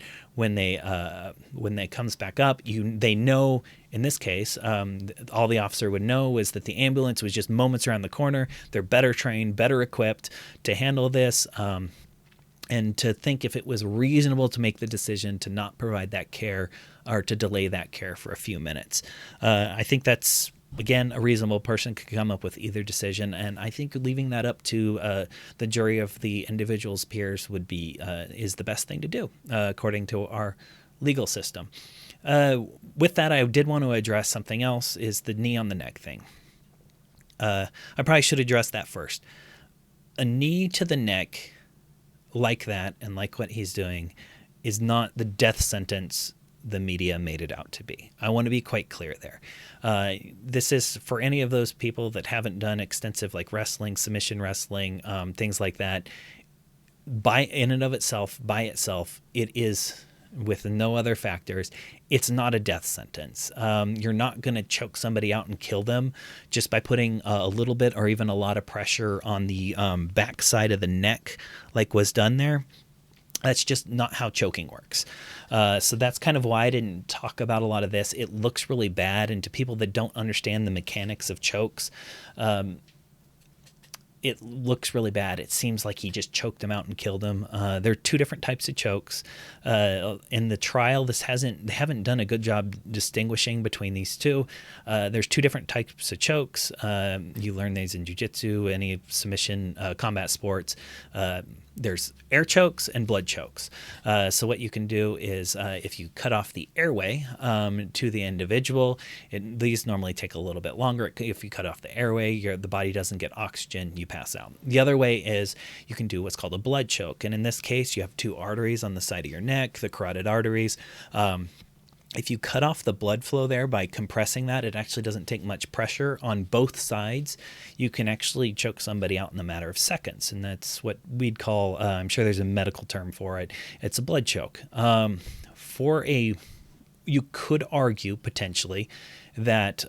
comes back up. They know in this case, all the officer would know is that the ambulance was just moments around the corner. They're better trained, better equipped to handle this. And to think if it was reasonable to make the decision to not provide that care or to delay that care for a few minutes. I think that's, again, a reasonable person could come up with either decision. And I think leaving that up to the jury of the individual's peers is the best thing to do, according to our legal system. With that, I did want to address something else, is the knee on the neck thing. I probably should address that first. A knee to the neck like that, and like what he's doing, is not the death sentence the media made it out to be. I want to be quite clear there. This is for any of those people that haven't done extensive like wrestling, submission wrestling, things like that. By itself, it is, with no other factors, it's not a death sentence. You're not going to choke somebody out and kill them just by putting a little bit or even a lot of pressure on the back side of the neck like was done there. That's just not how choking works. So that's kind of why I didn't talk about a lot of this. It looks really bad, and to people that don't understand the mechanics of chokes, it looks really bad. It seems like he just choked him out and killed him. There are two different types of chokes. In the trial, they haven't done a good job distinguishing between these two. There's two different types of chokes. You learn these in jiu-jitsu, any submission, combat sports. There's air chokes and blood chokes. So what you can do is if you cut off the airway to the individual, these normally take a little bit longer. If you cut off the airway, the body doesn't get oxygen, you pass out. The other way is you can do what's called a blood choke. And in this case, you have two arteries on the side of your neck, the carotid arteries. If you cut off the blood flow there by compressing that, it actually doesn't take much pressure on both sides. You can actually choke somebody out in a matter of seconds, and that's what we'd call, I'm sure there's a medical term for it, it's a blood choke. You could argue potentially that,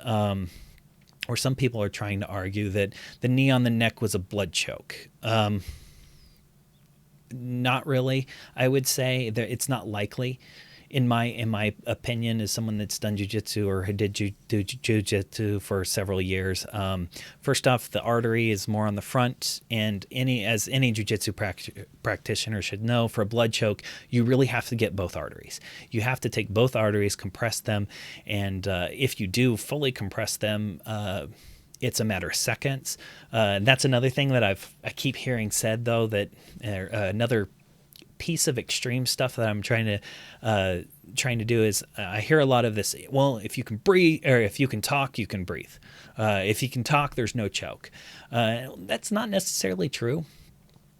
or some people are trying to argue that the knee on the neck was a blood choke. Not really. I would say that it's not likely. In my opinion, as someone that's done jiu-jitsu or who did do jiu-jitsu for several years, first off, the artery is more on the front, and as any jiu-jitsu practitioner should know, for a blood choke, you really have to get both arteries. You have to take both arteries, compress them, and if you do fully compress them, it's a matter of seconds. That's another thing that I keep hearing said, though, that another piece of extreme stuff that I'm trying to do is I hear a lot of this. Well, if you can breathe, or if you can talk, you can breathe. If you can talk, there's no choke. That's not necessarily true.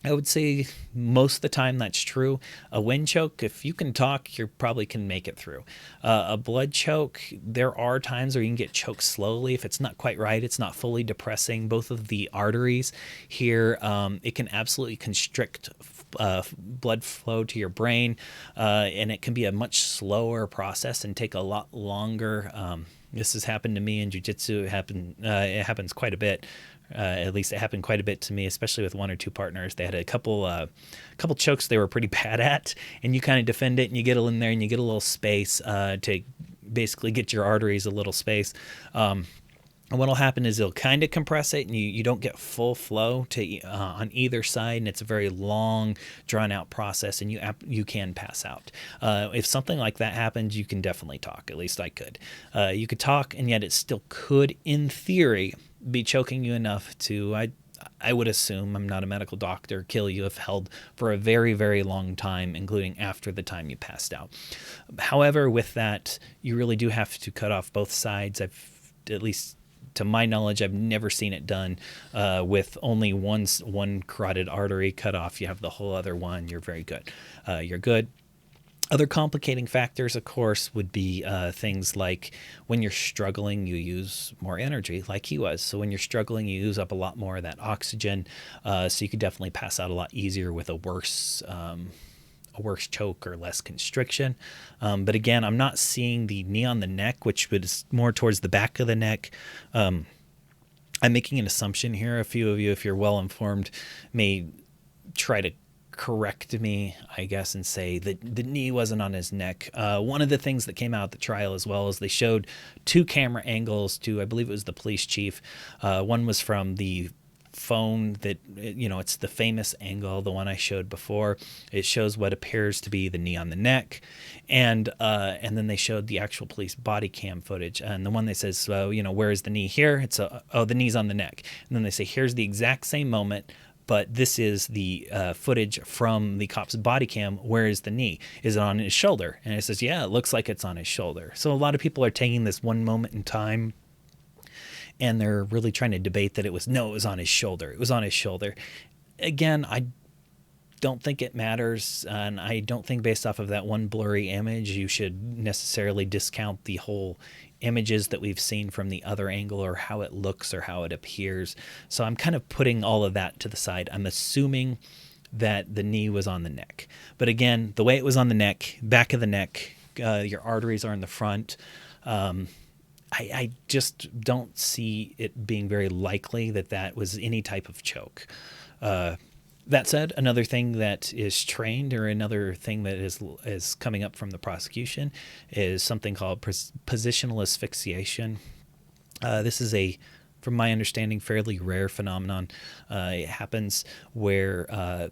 I would say most of the time that's true. A wind choke, if you can talk, you probably can make it through. A blood choke, there are times where you can get choked slowly. If it's not quite right, it's not fully depressing both of the arteries here. It can absolutely constrict blood flow to your brain, and it can be a much slower process and take a lot longer. This has happened to me in jiu-jitsu. It happens quite a bit. At least it happened quite a bit to me, especially with one or two partners. They had a couple chokes they were pretty bad at, and you kind of defend it, and you get in there, and you get a little space to basically get your arteries a little space. And what'll happen is it'll kind of compress it, and you don't get full flow to on either side, and it's a very long, drawn out process, and you can pass out. If something like that happens, you can definitely talk. At least I could. You could talk, and yet it still could, in theory, be choking you enough to I would assume, I'm not a medical doctor, kill you if held for a very, very long time, including after the time you passed out. However, with that, you really do have to cut off both sides. At least to my knowledge, I've never seen it done with only one carotid artery cut off. You have the whole other one. You're very good. You're good. Other complicating factors, of course, would be things like when you're struggling, you use more energy, like he was. So when you're struggling, you use up a lot more of that oxygen. So you could definitely pass out a lot easier with a worse choke or less constriction. But again, I'm not seeing the knee on the neck, which was more towards the back of the neck. I'm making an assumption here. A few of you, if you're well informed, may try to correct me, I guess, and say that the knee wasn't on his neck. One of the things that came out at the trial as well is they showed two camera angles to, I believe it was the police chief. One was from the phone that, it's the famous angle, the one I showed before. It shows what appears to be the knee on the neck, and then they showed the actual police body cam footage, and the one that says, where is the knee here? It's the knee's on the neck, and then they say here's the exact same moment, but this is the footage from the cop's body cam. Where is the knee? Is it on his shoulder? And it says, yeah, it looks like it's on his shoulder. So a lot of people are taking this one moment in time, and they're really trying to debate that it was on his shoulder. It was on his shoulder. Again, I don't think it matters, and I don't think based off of that one blurry image you should necessarily discount the whole images that we've seen from the other angle, or how it looks or how it appears. So I'm kind of putting all of that to the side. I'm assuming that the knee was on the neck. But again, the way it was on the neck, back of the neck, your arteries are in the front. I just don't see it being very likely that was any type of choke. That said, another thing that is trained, or another thing that is coming up from the prosecution, is something called positional asphyxiation. This is from my understanding, fairly rare phenomenon. It happens where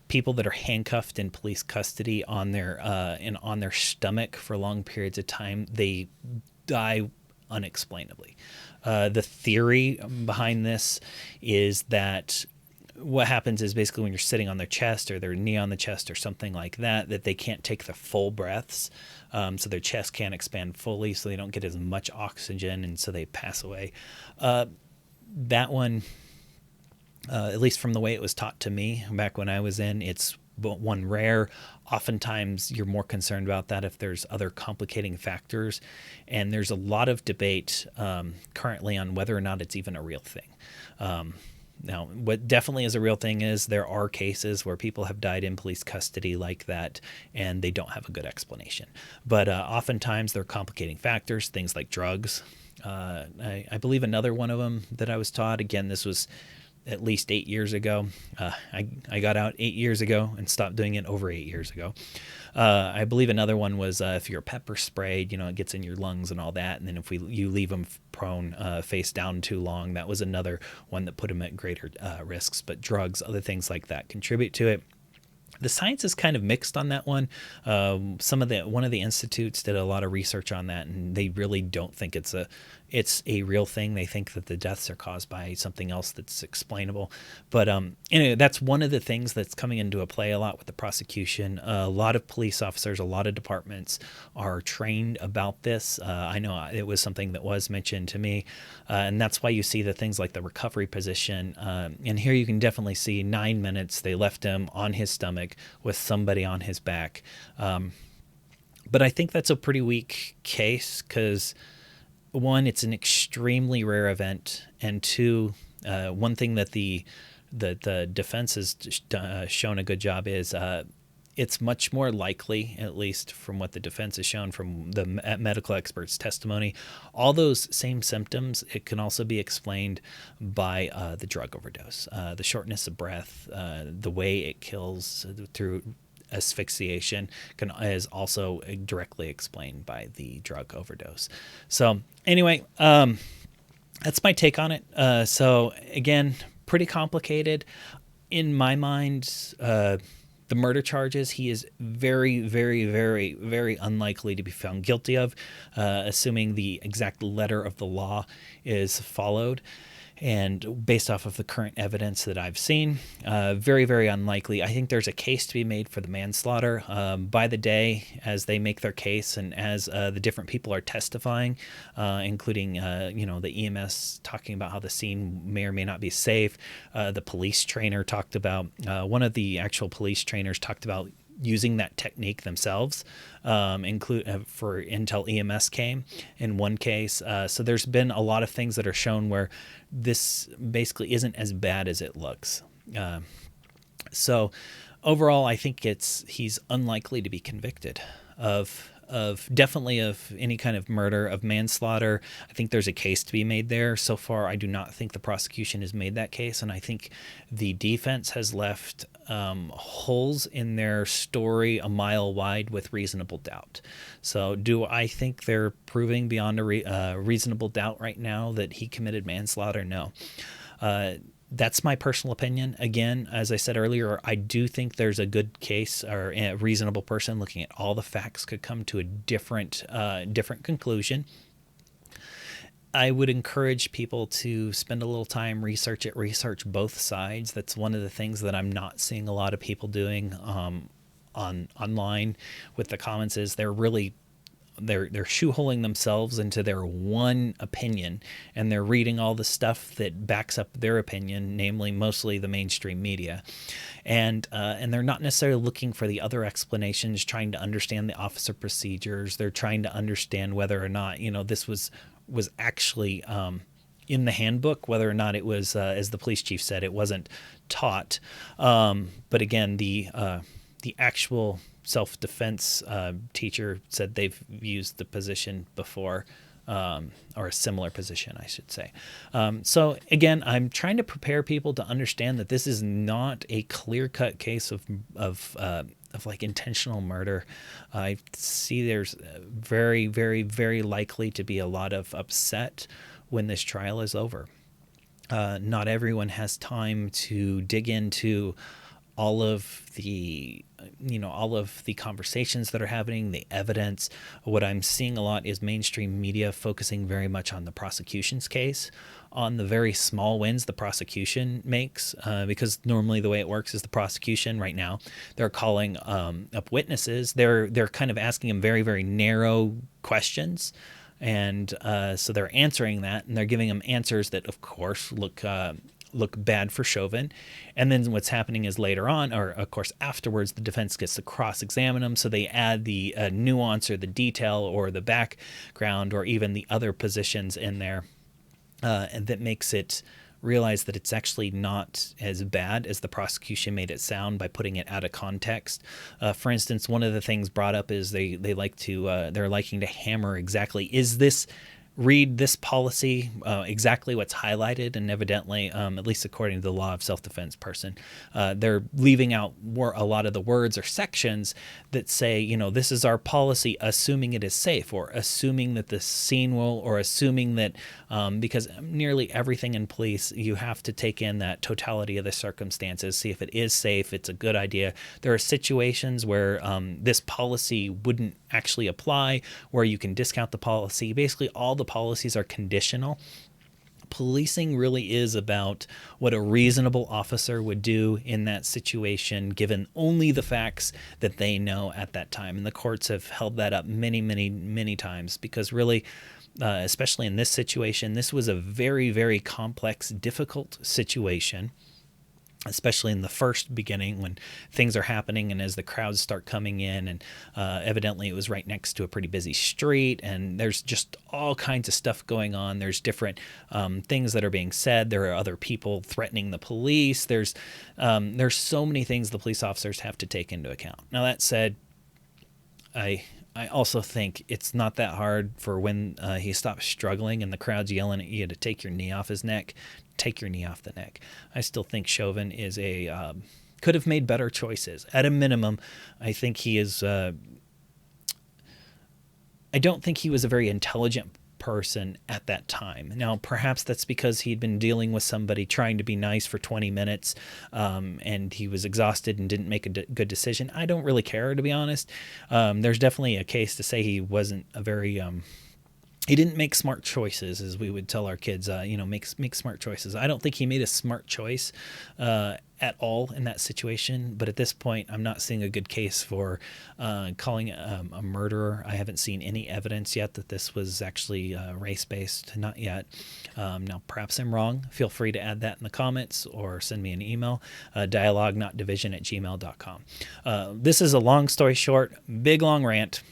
people that are handcuffed in police custody on their stomach for long periods of time, they die unexplainably. The theory behind this is that what happens is basically when you're sitting on their chest, or their knee on the chest, or something like that they can't take their full breaths. So their chest can't expand fully, so they don't get as much oxygen, and so they pass away. That one, at least from the way it was taught to me back when I was in, it's one rare. Oftentimes you're more concerned about that if there's other complicating factors, and there's a lot of debate currently on whether or not it's even a real thing. Now, what definitely is a real thing is there are cases where people have died in police custody like that, and they don't have a good explanation. But oftentimes there are complicating factors, things like drugs. I believe another one of them that I was taught, again, this was at least 8 years ago. I got out 8 years ago and stopped doing it over 8 years ago. I believe another one was if you're pepper sprayed, it gets in your lungs and all that. And then if you leave them prone face down too long, that was another one that put them at greater risks. But drugs, other things like that contribute to it. The science is kind of mixed on that one. One of the institutes did a lot of research on that, and they really don't think it's a real thing. They think that the deaths are caused by something else that's explainable. But anyway, that's one of the things that's coming into play a lot with the prosecution. A lot of police officers, a lot of departments are trained about this. I know it was something that was mentioned to me, and that's why you see the things like the recovery position. And here you can definitely see 9 minutes. They left him on his stomach with somebody on his back. But I think that's a pretty weak case because, one, it's an extremely rare event, and two, one thing that the defense has shown a good job is it's much more likely, at least from what the defense has shown from the medical experts' testimony, all those same symptoms, it can also be explained by the drug overdose, the shortness of breath, the way it kills through asphyxiation is also directly explained by the drug overdose. So anyway, that's my take on it. So again, pretty complicated in my mind. The murder charges, he is very, very, very, very unlikely to be found guilty of, assuming the exact letter of the law is followed. And based off of the current evidence that I've seen, very, very unlikely. I think there's a case to be made for the manslaughter. By the day, as they make their case and as the different people are testifying, including the EMS talking about how the scene may or may not be safe. The police trainer talked about one of the actual police trainers talked about using that technique themselves, for until EMS came in one case. So there's been a lot of things that are shown where this basically isn't as bad as it looks. So overall, I think he's unlikely to be convicted of definitely of any kind of murder, of manslaughter. I think there's a case to be made there. So far, I do not think the prosecution has made that case, and I think the defense has left holes in their story a mile wide with reasonable doubt. So do I think they're proving beyond a reasonable doubt right now that he committed manslaughter? No. That's my personal opinion. Again, as I said earlier, I do think there's a good case, or a reasonable person looking at all the facts could come to a different conclusion. I would encourage people to spend a little time, research both sides. That's one of the things that I'm not seeing a lot of people doing online with the comments. Is they're shoehorning themselves into their one opinion, and they're reading all the stuff that backs up their opinion, namely mostly the mainstream media, and they're not necessarily looking for the other explanations, trying to understand the officer procedures. They're trying to understand whether or not this was actually in the handbook, whether or not it was, as the police chief said, it wasn't taught. But again, the actual self-defense teacher said they've used the position before, or a similar position, I should say. So again, I'm trying to prepare people to understand that this is not a clear-cut case of like intentional murder. I see there's very, very, very likely to be a lot of upset when this trial is over. Not everyone has time to dig into all of the conversations that are happening, the evidence. What I'm seeing a lot is mainstream media focusing very much on the prosecution's case, on the very small wins the prosecution makes, because normally the way it works is the prosecution right now, they're calling up witnesses. They're kind of asking them very, very narrow questions. And so they're answering that, and they're giving them answers that, of course, look bad for Chauvin. And then what's happening is later on, or of course afterwards, the defense gets to cross-examine them. So they add the nuance or the detail or the background or even the other positions in there, and that makes it realize that it's actually not as bad as the prosecution made it sound by putting it out of context. For instance, one of the things brought up is they're liking to hammer exactly, is this read this policy exactly what's highlighted, and evidently, at least according to the law of self-defense person, they're leaving out a lot of the words or sections that say, this is our policy, assuming it is safe, or assuming that the scene will, or assuming that, because nearly everything in police, you have to take in that totality of the circumstances, see if it is safe, it's a good idea. There are situations where this policy wouldn't actually apply, where you can discount the policy. Basically, all the policies are conditional. Policing really is about what a reasonable officer would do in that situation, given only the facts that they know at that time. And the courts have held that up many, many, many times, because really, especially in this situation, this was a very, very complex, difficult situation, especially in the first beginning when things are happening and as the crowds start coming in, and evidently it was right next to a pretty busy street, and there's just all kinds of stuff going on. There's different things that are being said. There are other people threatening the police. There's so many things the police officers have to take into account. Now, that said, I also think it's not that hard for when he stops struggling and the crowd's yelling at you to take your knee off his neck, take your knee off the neck. I still think Chauvin is could have made better choices. At a minimum, I think he is. I don't think he was a very intelligent person at that time. Now, perhaps that's because he'd been dealing with somebody trying to be nice for 20 minutes and he was exhausted and didn't make a good decision. I don't really care, to be honest. There's definitely a case to say he wasn't a very he didn't make smart choices, as we would tell our kids, make smart choices. I don't think he made a smart choice at all in that situation. But at this point, I'm not seeing a good case for calling a murderer. I haven't seen any evidence yet that this was actually race-based. Not yet. Now, perhaps I'm wrong. Feel free to add that in the comments or send me an email, dialoguenotdivision@gmail.com. This is a long story short, big long rant.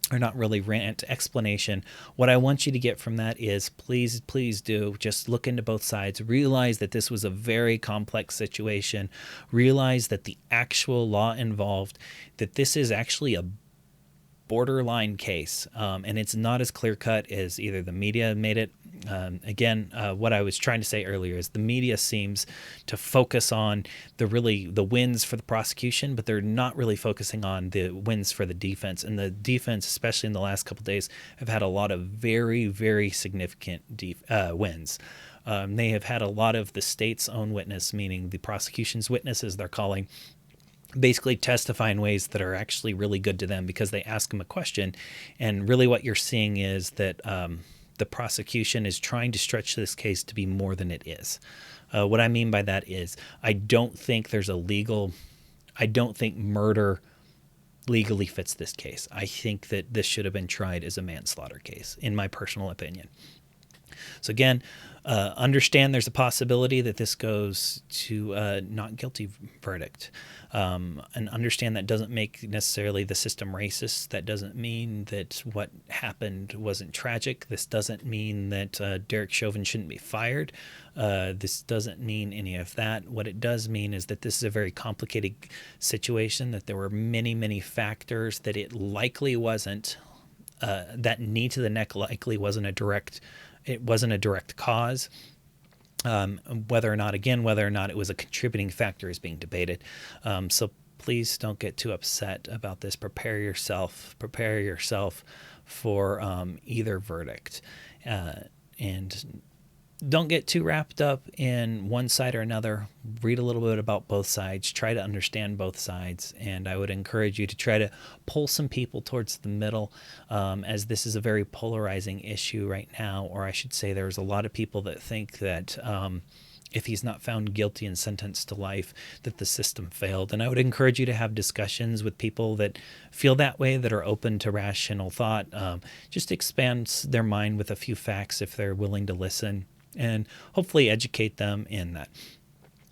Or not really rant, explanation. What I want you to get from that is please do just look into both sides. Realize that this was a very complex situation. Realize that the actual law involved, that this is actually a borderline case, and it's not as clear cut as either the media made it. What I was trying to say earlier is the media seems to focus on the wins for the prosecution, but they're not really focusing on the wins for the defense. And the defense, especially in the last couple of days, have had a lot of very, very significant wins. They have had a lot of the state's own witness, meaning the prosecution's witnesses, they're calling, basically testify in ways that are actually really good to them because they ask them a question. And really what you're seeing is that the prosecution is trying to stretch this case to be more than it is. What I mean by that is I don't think murder legally fits this case. I think that this should have been tried as a manslaughter case, in my personal opinion. So again, understand there's a possibility that this goes to not guilty verdict. And understand that doesn't make necessarily the system racist. That doesn't mean that what happened wasn't tragic. This doesn't mean that Derek Chauvin shouldn't be fired. This doesn't mean any of that. What it does mean is that this is a very complicated situation, that there were many, many factors, that it likely wasn't, that knee to the neck likely wasn't a direct cause. Whether or not it was a contributing factor is being debated. So please don't get too upset about this. Prepare yourself for either verdict. And don't get too wrapped up in one side or another. Read a little bit about both sides. Try to understand both sides. And I would encourage you to try to pull some people towards the middle, as this is a very polarizing issue right now. Or I should say there's a lot of people that think that if he's not found guilty and sentenced to life, that the system failed. And I would encourage you to have discussions with people that feel that way, that are open to rational thought. Just expand their mind with a few facts if they're willing to listen, and hopefully educate them in that.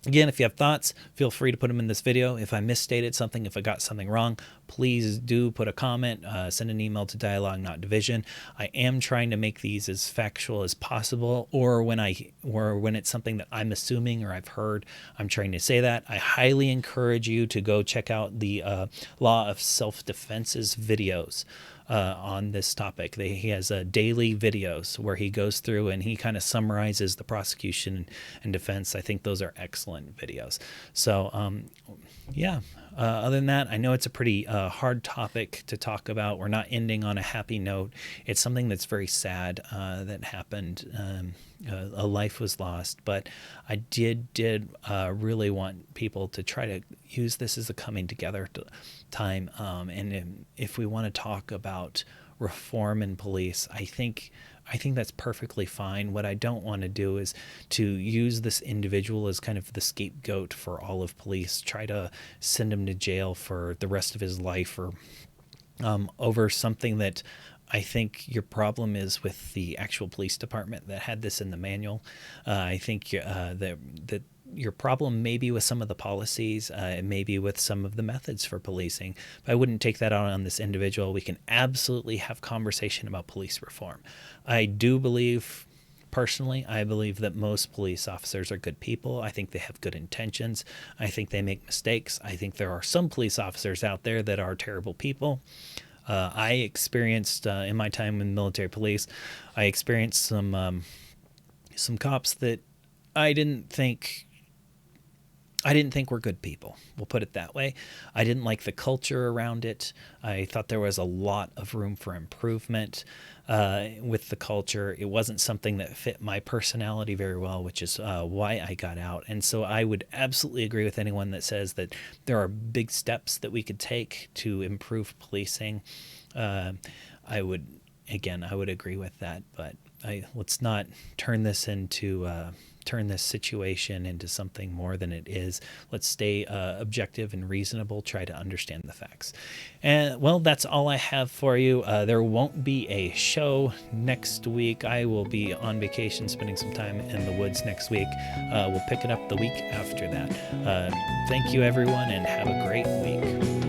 Again, if you have thoughts, feel free to put them in this video. If I misstated something, if I got something wrong, please do put a comment, send an email to Dialogue Not Division. I am trying to make these as factual as possible, or when it's something that I'm assuming or I've heard, I'm trying to say that. I highly encourage you to go check out the Law of Self-Defense's videos on this topic. He has daily videos where he goes through and he kind of summarizes the prosecution and defense. I think those are excellent videos. So other than that, I know it's a pretty hard topic to talk about. We're not ending on a happy note. It's something that's very sad that happened. A life was lost, but I did really want people to try to use this as a coming together time. And if we want to talk about reform in police, I think that's perfectly fine. What I don't want to do is to use this individual as kind of the scapegoat for all of police, try to send him to jail for the rest of his life, or over something that I think your problem is with the actual police department that had this in the manual. I think that your problem may be with some of the policies, maybe with some of the methods for policing. But I wouldn't take that out on this individual. We can absolutely have conversation about police reform. I believe that most police officers are good people. I think they have good intentions. I think they make mistakes. I think there are some police officers out there that are terrible people. I experienced in my time in military police, I experienced some cops that I didn't think I didn't think we're good people. We'll put it that way. I didn't like the culture around it. I thought there was a lot of room for improvement with the culture. It wasn't something that fit my personality very well, which is why I got out. And so I would absolutely agree with anyone that says that there are big steps that we could take to improve policing. I would agree with that, but let's not turn this situation into something more than it is. Let's stay objective and reasonable, try to understand the facts. And well, that's all I have for you. There won't be a show next week. I will be on vacation, spending some time in the woods next week. We'll pick it up the week after that. Thank you, everyone, and have a great week.